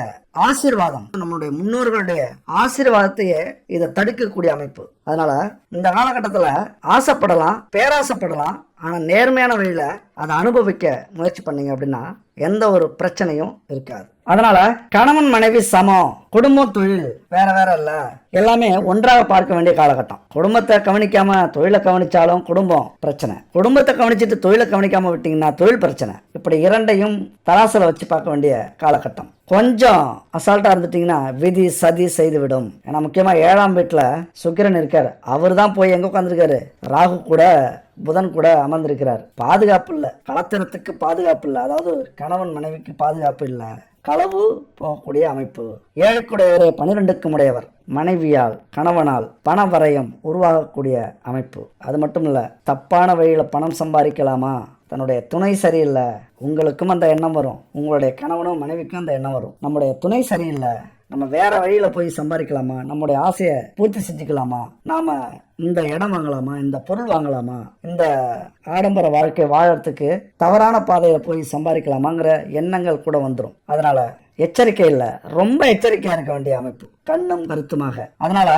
ஆசீர்வாதம், நம்மளுடைய முன்னோர்களுடைய ஆசீர்வாதத்தையே இதை தடுக்கக்கூடிய அமைப்பு. அதனால இந்த காலகட்டத்துல ஆசைப்படலாம், பேராசைப்படலாம். ஆனா நேர்மையான வழியில அதை அனுபவிக்க முயற்சி பண்ணீங்க அப்படின்னா எந்த ஒரு பிரச்சனையும் இருக்காது. அதனால கணவன் மனைவி சமம், குடும்பம் தொழில் வேற வேற இல்ல, எல்லாமே ஒன்றாக பார்க்க வேண்டிய காலகட்டம். குடும்பத்தை கவனிக்காம தொழிலை கவனிச்சாலும் குடும்பம் பிரச்சனை, குடும்பத்தை கவனிச்சுட்டு தொழிலை கவனிக்காம விட்டீங்கன்னா தொழில் பிரச்சனை. இப்படி இரண்டையும் தராசுல வச்சு பார்க்க வேண்டிய காலகட்டம். கொஞ்சம் அசால்ட்டா இருந்துட்டீங்கன்னா விதி சதி செய்து விடும். ஏன்னா முக்கியமா 7ஆம் வீட்டுல சுக்கிரன் இருக்காரு. அவர் தான் போய் எங்க உட்காந்துருக்காரு, ராகு கூட புதன் கூட அமர்ந்திருக்கிறார். பாதுகாப்பு இல்லை, களத்திரத்துக்கு பாதுகாப்பு இல்லை, அதாவது கணவன் மனைவிக்கு பாதுகாப்பு இல்லை, களவு போகக்கூடிய அமைப்பு. 7 12க்கும் உடையவர் மனைவியால் கணவனால் பண வரையம் உருவாகக்கூடிய அமைப்பு. அது மட்டும் இல்ல, தப்பான வழியில பணம் சம்பாதிக்கலாமா, தன்னுடைய துணை சரியில்லை, உங்களுக்கும் அந்த எண்ணம் வரும், உங்களுடைய கணவனும் மனைவிக்கும் அந்த எண்ணம் வரும். நம்முடைய துணை சரியில்லை, நம்ம வேற வழியில போய் சம்பாதிக்கலாமா, நம்முடைய ஆசையை பூர்த்தி செஞ்சுக்கலாமா, நாம இந்த இடம் வாங்கலாமா, இந்த பொருள் வாங்கலாமா, இந்த ஆடம்பர வாழ்க்கை வாழறதுக்கு தவறான பாதையில போய் சம்பாதிக்கலாமாங்கிற எண்ணங்கள் கூட வந்துடும். அதனால எச்சரிக்கை இல்லை, ரொம்ப எச்சரிக்கையா இருக்க வேண்டிய அமைப்பு, கண்ணும் கருத்துமாக. அதனால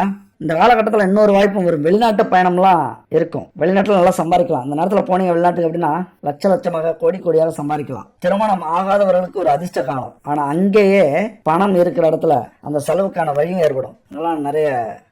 இந்த காலகட்டத்தில் இன்னொரு வாய்ப்பும் வரும். வெளிநாட்டு பயணம்லாம் இருக்கும், வெளிநாட்டில் நல்லா சம்பாதிக்கலாம். அந்த நேரத்தில் போனீங்க வெளிநாட்டுக்கு அப்படின்னா லட்சமாக கோடியாக சம்பாதிக்கலாம். திருமணம் ஆகாதவர்களுக்கு ஒரு அதிர்ஷ்ட காலம். ஆனால் அங்கேயே பணம் இருக்கிற இடத்துல அந்த செலவுக்கான வழியும் ஏற்படும். அதெல்லாம் நிறைய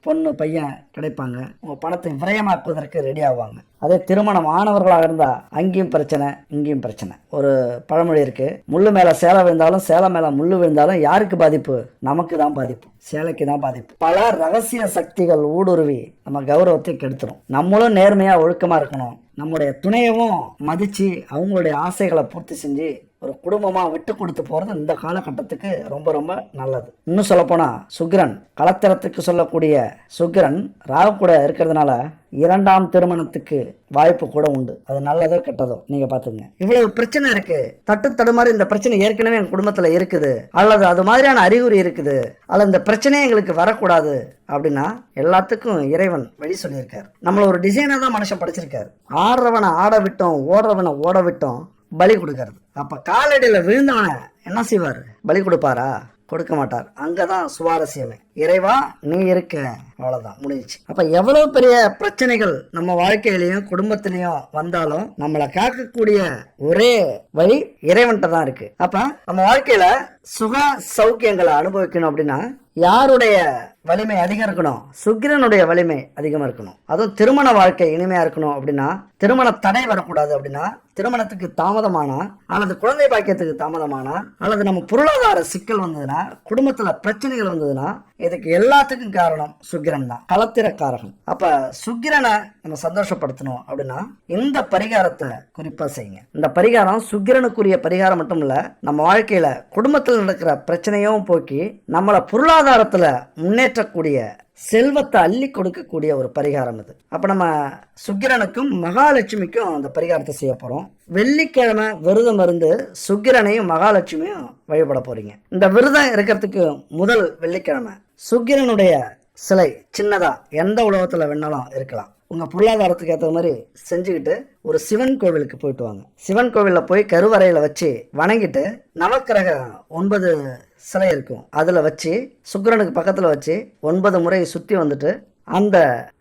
பொண்ணு பையன் கிடைப்பாங்க, உங்க பணத்தை விரயமாக்குவதற்கு ரெடி ஆவாங்க. அதே திருமணம் ஆனவர்களாக இருந்தா அங்கேயும் பிரச்சனை, இங்கேயும் பிரச்சனை. ஒரு பழமொழி இருக்கு, முள்ளு மேல சேலை விழுந்தாலும் சேலை மேல முள்ளு விழுந்தாலும் யாருக்கு பாதிப்பு? நமக்கு தான் பாதிப்பு, சேலைக்கு தான் பாதிப்பு. பல ரகசிய சக்திகள் ஊடுருவி நம்ம கௌரவத்தை கெடுத்துரும். நம்மளும் நேர்மையா ஒழுக்கமா இருக்கணும், நம்முடைய துணையவும் மதிச்சு அவங்களுடைய ஆசைகளை பூர்த்தி செஞ்சு ஒரு குடும்பமா விட்டு கொடுத்து போறது இந்த காலகட்டத்துக்கு ரொம்ப ரொம்ப நல்லது. இன்னும் சொல்ல போனா சுக்கிரன், களத்திரத்துக்கு சொல்லக்கூடிய சுக்கிரன் ராகு கூட இருக்கிறதுனால 2ஆம் திருமணத்துக்கு வாய்ப்பு கூட உண்டு. அது நல்லதோ கெட்டதோ நீங்க பாத்துங்க. இவ்வளவு பிரச்சனை இருக்கு, தட்டு தடுமாறி இந்த பிரச்சனை ஏற்கனவே எங்க குடும்பத்துல இருக்குது, அல்லது அது மாதிரியான அறிகுறி இருக்குது, அல்லது இந்த பிரச்சனையே எங்களுக்கு வரக்கூடாது அப்படின்னா எல்லாத்துக்கும் இறைவன் வழி சொல்லியிருக்காரு. நம்மள ஒரு டிசைனா தான் மனுஷன் படிச்சிருக்காரு. ஆடுறவனை ஆட விட்டோம், ஓடுறவனை ஓட விட்டோம், பலி கொடுக்கறது. அப்ப காலடியில விழுந்தவனை என்ன செய்வார்? பலி கொடுப்பாரா? கொடுக்க மாட்டார். அங்கதான் சுவாரஸ்யமே. இறைவா நீ இருக்க, அவ்வளவுதான், முடிஞ்சிச்சு. அப்ப எவ்வளவு பெரிய பிரச்சனைகள் நம்ம வாழ்க்கையிலையும் குடும்பத்திலையும் வந்தாலும் நம்மளை காக்கக்கூடிய ஒரே வழி இறைவன்கிட்ட தான் இருக்கு. அப்ப நம்ம வாழ்க்கையில சுக சௌக்கியங்களை அனுபவிக்கணும் அப்படின்னா யாருடைய வலிமை அதிகம் இருக்கணும்? சுக்கிரனுடைய வலிமை அதிகமா இருக்கணும். அதுவும் திருமண வாழ்க்கை இனிமையா இருக்கணும் அப்படின்னா, திருமண தடை வரக்கூடாது அப்படின்னா, திருமணத்துக்கு தாமதமானா அல்லது குழந்தை பாக்கியத்துக்கு தாமதமானா அல்லது நம்ம பொருளாதார சிக்கல் வந்ததுன்னா, குடும்பத்துல பிரச்சனைகள் வந்ததுன்னா, இதுக்கு எல்லாத்துக்கும் காரணம் சுக்கிரன் தான், களத்திரக்காரகன். அப்ப சுக்கிரனை நம்ம சந்தோஷப்படுத்தணும் அப்படின்னா இந்த பரிகாரத்தை குறிப்பா செய்யுங்க. இந்த பரிகாரம் சுக்கிரனுக்குரிய பரிகாரம் மட்டும் இல்ல, நம்ம வாழ்க்கையில குடும்பத்தில் நடக்கிற பிரச்சனையும் போக்கி நம்மளை பொருளாதாரத்துல முன்னேற்றக்கூடிய செல்வத்தை அள்ளி கொடுக்கக்கூடிய ஒரு பரிகாரம் இது. அப்ப நம்ம சுக்கிரனுக்கும் மகாலட்சுமிக்கும் அந்த பரிகாரத்தை செய்ய போறோம். வெள்ளிக்கிழமை விரதம் இருந்து சுக்கிரனையும் மகாலட்சுமியும் வழிபட போறீங்க. இந்த விரதம் இருக்கிறதுக்கு முதல் வெள்ளிக்கிழமை சுக்கிரனுடைய சிலை சின்னதா எந்த உலகத்துல வேணாலும் இருக்கலாம், உங்க பொருளாதாரத்துக்கு ஏற்ற மாதிரி செஞ்சுக்கிட்டு ஒரு சிவன் கோவிலுக்கு போயிட்டு வாங்க. சிவன் கோவில்ல போய் கருவறையில வச்சு வணங்கிட்டு நவக்கிரக 9 சிலை இருக்கும், அதுல வச்சு சுக்கிரனுக்கு பக்கத்துல வச்சு 9 முறை சுத்தி வந்துட்டு அந்த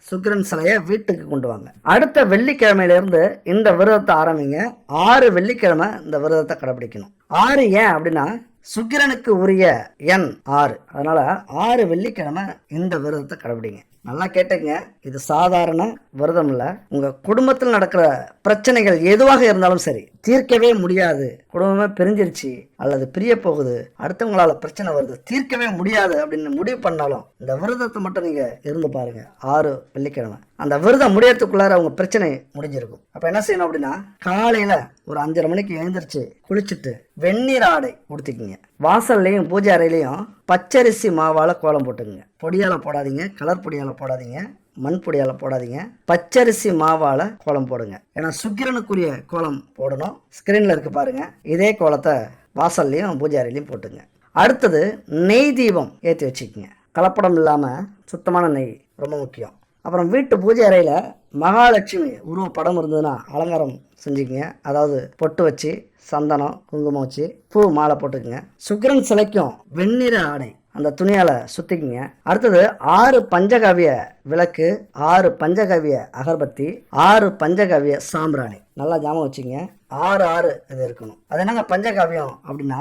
சுக்கிரன் சிலையை வீட்டுக்கு கொண்டு வாங்க. அடுத்த வெள்ளிக்கிழமையில இருந்து இந்த விரதத்தை ஆரம்பிங்க. 6 வெள்ளிக்கிழமை இந்த விரதத்தை கடைபிடிக்கணும். 6 ஏன் அப்படின்னா சுக்கிரனுக்கு உரிய எண் 6, அதனால 6 வெள்ளிக்கிழமை இந்த விரதத்தை கடைபிடிங்க. நல்லா கேட்டுங்க, இது சாதாரண விரதம் இல்ல. உங்க குடும்பத்தில் நடக்கிற பிரச்சனைகள் எதுவாக இருந்தாலும் சரி, தீர்க்கவே முடியாது, குடும்பமே பிரிஞ்சிருச்சு அல்லது பிரிய போகுது, அடுத்தவங்களால பிரச்சனை வருது, தீர்க்கவே முடியாது அப்படின்னு முடிவு பண்ணாலும் இந்த விரதத்தை மட்டும் நீங்க இருந்து பாருங்க. 6 வெள்ளிக்கிழமை அந்த விரதம் முடியறதுக்குள்ளார அவங்க பிரச்சனை முடிஞ்சிருக்கும். அப்ப என்ன செய்யணும் அப்படின்னா, காலையில ஒரு 5:30 மணிக்கு எழுந்திரிச்சு குளிச்சுட்டு வெந்நீர் ஆடை உடுத்திக்கிங்க. வாசல்லையும் பூஜை அறையிலையும் பச்சரிசி மாவால கோலம் போட்டுக்குங்க. பொடியால போடாதீங்க, கலர் பொடியால போடாதீங்க, மண் பொடியால போடாதீங்க, பச்சரிசி மாவால கோலம் போடுங்க. ஏன்னா சுக்கிரனுக்குரிய கோலம் போடணும். ஸ்கிரீன்ல இருக்கு பாருங்க, இதே கோலத்தை வாசல்லையும் பூஜை அறையிலையும் போட்டுங்க. அடுத்தது நெய் தீபம் ஏற்றி வச்சுக்கோங்க. கலப்படம் இல்லாம சுத்தமான நெய் ரொம்ப முக்கியம். அப்புறம் வீட்டு பூஜை அறையில மகாலட்சுமி உருவ படம் இருந்ததுன்னா அலங்காரம் செஞ்சுக்கங்க. அதாவது பொட்டு வச்சு சந்தனம் குங்குமம் வச்சு பூ மாலை போட்டுக்குங்க. சுக்கிரன் சிலைக்கும் வெண்ணிற ஆடை அந்த துணியால சுத்திக்குங்க. அடுத்தது 6 பஞ்சகவிய விளக்கு, 6 பஞ்சகவிய அகர்பத்தி, 6 பஞ்சகவிய சாம்பிராணி. நல்லா ஞாபகம் வச்சுங்க, 6 இது இருக்கணும். அது என்னங்க பஞ்சகாவியம் அப்படின்னா,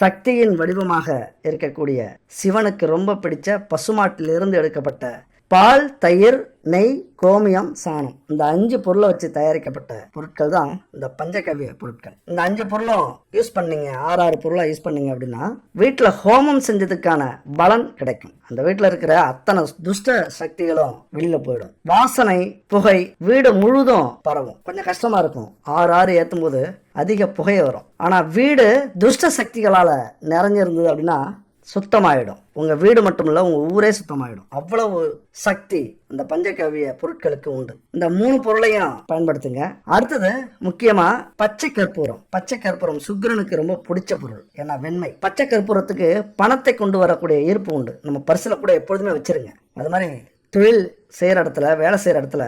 சக்தியின் வடிவமாக இருக்கக்கூடிய சிவனுக்கு ரொம்ப பிடிச்ச பசுமாட்டிலிருந்து எடுக்கப்பட்ட பால், தயிர், நெய், கோமியம், சாணம், இந்த 5 பொருளை வச்சு தயாரிக்கப்பட்ட பொருட்கள் தான் இந்த பஞ்சகவ்ய பொருட்கள். இந்த 5 பொருளும் யூஸ் பண்ணீங்க, 6 பொருளை யூஸ் பண்ணீங்க அப்படின்னா வீட்டில் ஹோமம் செஞ்சதுக்கான பலன் கிடைக்கும். அந்த வீட்டில் இருக்கிற அத்தனை துஷ்ட சக்திகளும் வெளியில போயிடும். வாசனை, புகை வீடு முழுதும் பரவும். கொஞ்சம் கஷ்டமா இருக்கும். 6 ஏற்றும் போது அதிக புகை வரும். ஆனா வீடு துஷ்ட சக்திகளால நிறைஞ்சிருந்தது அப்படின்னா சுத்தமாயிடும். உங்க வீடு மட்டும் இல்ல, உங்க ஊரே சுத்தமாயிடும். அவ்வளவு சக்தி இந்த பஞ்சகவ்ய பொருட்களுக்கு உண்டு. இந்த 3 பொருளையும் பயன்படுத்துங்க. அடுத்தது முக்கியமா பச்சை கற்பூரம். பச்சை கற்பூரம் சுக்கிரனுக்கு ரொம்ப பிடிச்ச பொருள். ஏன்னா வெண்மை. பச்சை கற்பூரத்துக்கு பணத்தை கொண்டு வரக்கூடிய ஈர்ப்பு உண்டு. நம்ம பர்சுல கூட எப்பொழுதுமே வச்சிருங்க. அது மாதிரி தொழில் செய்யற இடத்துல, வேலை செய்யற இடத்துல,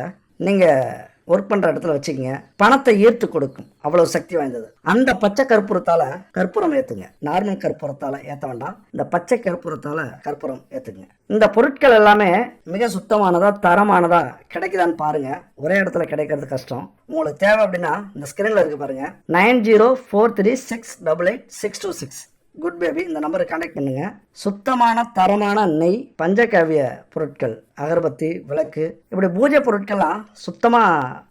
நீங்க ஒர்க் பண்ற இடத்துல வச்சுக்கங்க, பணத்தை ஈர்த்து கொடுக்கும். அவ்வளவு சக்தி வாய்ந்தது. அந்த பச்சை கற்பூரத்தால கற்பூரம் ஏத்துங்க. நார்மல் கற்பூரத்தால ஏத்த வேண்டாம், இந்த பச்சை கற்பூரத்தால கற்பூரம் ஏத்துங்க. இந்த பொருட்கள் எல்லாமே மிக சுத்தமானதா, தரமானதா கிடைக்குதான்னு பாருங்க. ஒரே இடத்துல கிடைக்கிறது கஷ்டம். உங்களுக்கு தேவை அப்படின்னா இந்த ஸ்கிரீன்ல இருக்கு பாருங்க, 904336888626. குட் பேபி, இந்த நம்பருக்கு கான்டாக்ட் பண்ணுங்க. சுத்தமான தரமான நெய், பஞ்சகவ்ய பொருட்கள், அகர்பத்தி, விளக்கு, இப்படி பூஜை பொருட்கள்லாம் சுத்தமா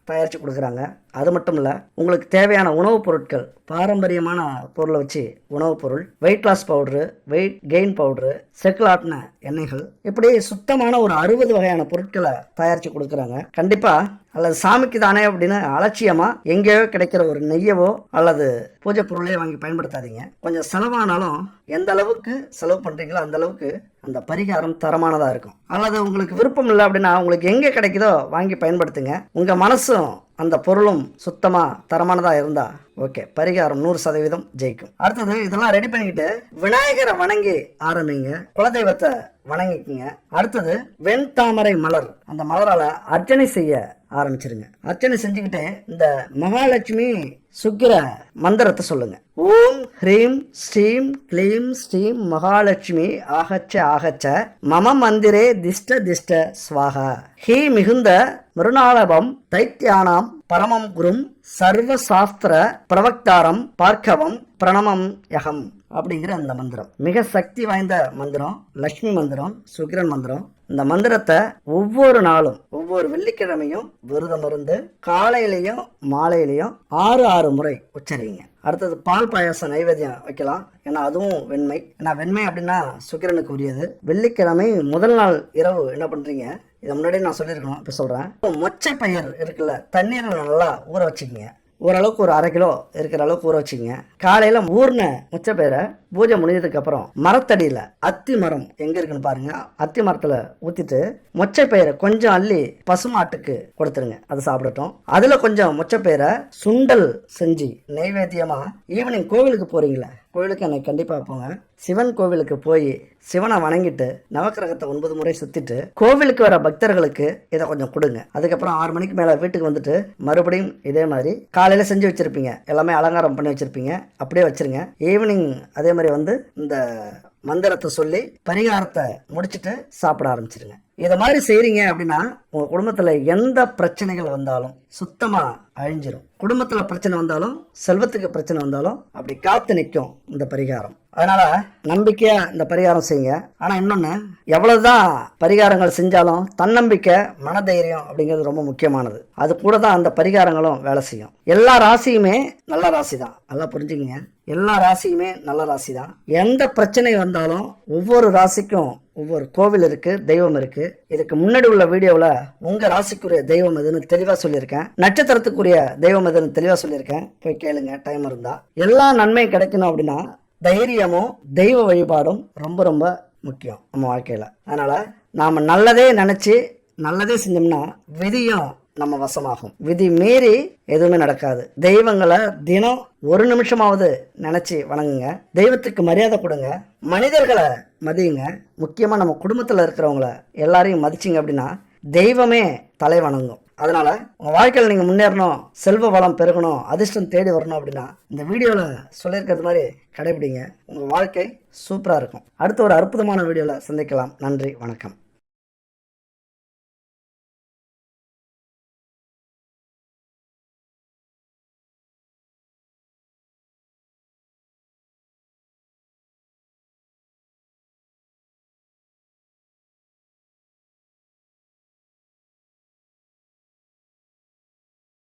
தயாரிச்சு கொடுக்குறாங்க. அது மட்டும் இல்ல, உங்களுக்கு தேவையான உணவுப் பொருட்கள், பாரம்பரியமான பொருளை வச்சு உணவுப் பொருள், weight loss powder, weight gain powder, செக்குலாட்டின எண்ணெய்கள், இப்படி சுத்தமான ஒரு 60 வகையான பொருட்களை தயாரிச்சு கொடுக்குறாங்க. கண்டிப்பா அல்லது சாமிக்கு தானே அப்படின்னு அலட்சியமா எங்கேயோ கிடைக்கிற ஒரு நெய்யவோ அல்லது பூஜை பொருளையோ வாங்கி பயன்படுத்தாதீங்க. கொஞ்சம் செலவானாலும் எந்த அளவுக்கு செலவு பண்றீங்களோ அந்த அளவுக்கு அந்த பரிகாரம் தரமானதா இருக்கும். அல்லது உங்களுக்கு விருப்பம் இல்லை அப்படின்னா உங்களுக்கு எங்க கிடைக்குதோ வாங்கி பயன்படுத்துங்க. உங்க மனசும் அந்த பொருளும் சுத்தமா தரமானதா இருந்தா ஓகே, பரிகாரம் 100% ஜெயிக்கும். அடுத்தது இதெல்லாம் ரெடி பண்ணிக்கிட்டு விநாயகரை வணங்கி ஆரம்பிங்க. குலதெய்வத்தை வணங்கிக்குங்க. அடுத்தது வெண்தாமரை மலர், அந்த மலரால அர்ச்சனை செய்ய ஆரம்பிச்சிருங்க. அர்ச்சனை செஞ்சுக்கிட்டு இந்த மகாலட்சுமி சுக்கிர மந்திரத்தை சொல்லுங்க. ஓம் ஹ்ரீம் ஸ்ரீம் க்ளீம் ஸ்ரீம் மகாலட்சுமி ஆகச்ச ஆகச்ச மம மந்திரே திஷ்ட திஷ்ட ஸ்வாகா. ஹீ மிகுந்த மிருணாளபம் தைத்தியானாம் பரமம் குரும் சர்வ சாஸ்திர பிரவக்தாரம் பார்க்கவம் பிரணமம் யகம் அப்படிங்கிற அந்த மந்திரம் மிக சக்தி வாய்ந்த மந்திரம். லட்சுமி மந்திரம், சுக்கிரன் மந்திரம். இந்த மந்திரத்தை ஒவ்வொரு நாளும், ஒவ்வொரு வெள்ளிக்கிழமையும் விரதம் இருந்து காலையிலையும் மாலையிலையும் 6 முறை உச்சரிங்க. அடுத்தது பால் பாயாசம் நைவேத்தியம் வைக்கலாம். ஏன்னா அதுவும் வெண்மை. ஏன்னா வெண்மை அப்படின்னா சுக்கிரனுக்கு உரியது. வெள்ளிக்கிழமை முதல் நாள் இரவு என்ன பண்றீங்க, இதை முன்னாடியே நான் சொல்லியிருக்கணும், இப்போ சொல்றேன். மொச்சை பயிர் இருக்குல்ல, தண்ணீரில் நல்லா ஊற வச்சுக்கோங்க. ஓரளவுக்கு ஒரு 1/2 கிலோ இருக்கிற அளவுக்கு ஊற வச்சுக்கோங்க. காலையில ஊர்ன மொச்சை பயிரை பூஜை முடிஞ்சதுக்கு அப்புறம் மரத்தடியில, அத்தி மரம் எங்க இருக்குன்னு பாருங்க, அத்தி மரத்துல ஊத்திட்டு மொச்சை பயிரை கொஞ்சம் அள்ளி பசுமாட்டுக்கு கொடுத்துருங்க, அது சாப்பிடட்டும். அதுல கொஞ்சம் மொச்சை பயிரை சுண்டல் செஞ்சு நைவேத்தியமா ஈவினிங் கோவிலுக்கு போறீங்களா, கோவிலுக்கு எனக்கு கண்டிப்பா போங்க. சிவன் கோவிலுக்கு போய் சிவனை வணங்கிட்டு நவக்கிரகத்தை 9 முறை சுத்திட்டு கோவிலுக்கு வர பக்தர்களுக்கு இதை கொஞ்சம் கொடுங்க. அதுக்கப்புறம் 6 மணிக்கு மேல வீட்டுக்கு வந்துட்டு மறுபடியும் இதே மாதிரி காலையில செஞ்சு வச்சிருப்பீங்க, எல்லாமே அலங்காரம் பண்ணி வச்சிருப்பீங்க, அப்படியே வச்சிருங்க. ஈவினிங் அதே மாதிரி வந்து இந்த மந்திரத்தை சொல்லி பரிகாரத்தை முடிச்சுட்டு சாப்பிட ஆரம்பிச்சிருங்க. இதை மாதிரி செய்றீங்க அப்படின்னா உங்க குடும்பத்துல எந்த பிரச்சனைகள் வந்தாலும் சுத்தமா அழிஞ்சிரும். குடும்பத்துல பிரச்சனை வந்தாலும், செல்வத்துக்கு பிரச்சனை வந்தாலும் அப்படி காத்து நிற்கும் இந்த பரிகாரம். அதனால நம்பிக்கையா இந்த பரிகாரம் செய்யுங்க. ஆனா இன்னொன்னு, எவ்வளவுதான் பரிகாரங்கள் செஞ்சாலும் தன்னம்பிக்கை, மனதைரியம் அப்படிங்கிறது ரொம்ப முக்கியமானது. அது கூட தான் அந்த பரிகாரங்களும் வேலை செய்யும். எல்லா ராசியுமே நல்ல ராசி தான், நல்லா புரிஞ்சுக்கங்க. எல்லா ராசியுமே நல்ல ராசி தான். எந்த பிரச்சனை வந்தாலும் ஒவ்வொரு ராசிக்கும் ஒவ்வொரு கோவில் இருக்கு, தெய்வம் இருக்கு. இதுக்கு முன்னாடி உள்ள வீடியோவில் உங்க ராசிக்குரிய தெய்வம் எதுன்னு தெளிவா சொல்லியிருக்கேன், நட்சத்திரத்துக்குரிய தெய்வம் எதுன்னு தெளிவா சொல்லியிருக்கேன், போய் கேளுங்க டைம் இருந்தா. எல்லா நன்மையும் கிடைக்கணும் அப்படின்னா தைரியமும் தெய்வ வழிபாடும் ரொம்ப ரொம்ப முக்கியம் நம்ம வாழ்க்கையில. அதனால நாம நல்லதே நினைச்சு நல்லதே செஞ்சோம்னா விதியும் நம்ம வசமாகும். விதி மீறி எதுவுமே நடக்காது. தெய்வங்களை தினம் 1 நிமிஷமாவது நினைச்சு வணங்குங்க. தெய்வத்துக்கு மரியாதை கொடுங்க. மனிதர்களை மதியுங்க. முக்கியமா நம்ம குடும்பத்துல இருக்கிறவங்கள எல்லாரையும் மதிச்சிங்க அப்படின்னா தெய்வமே தலை வணங்கும். அதனால உங்க வாழ்க்கையில் நீங்க முன்னேறணும், செல்வ வளம் பெருகணும், அதிர்ஷ்டம் தேடி வரணும் அப்படின்னா இந்த வீடியோல சொல்லியிருக்கிறது மாதிரி கடைபிடிங்க. உங்க வாழ்க்கை சூப்பரா இருக்கும். அடுத்த ஒரு அற்புதமான வீடியோல சந்திக்கலாம். நன்றி, வணக்கம்.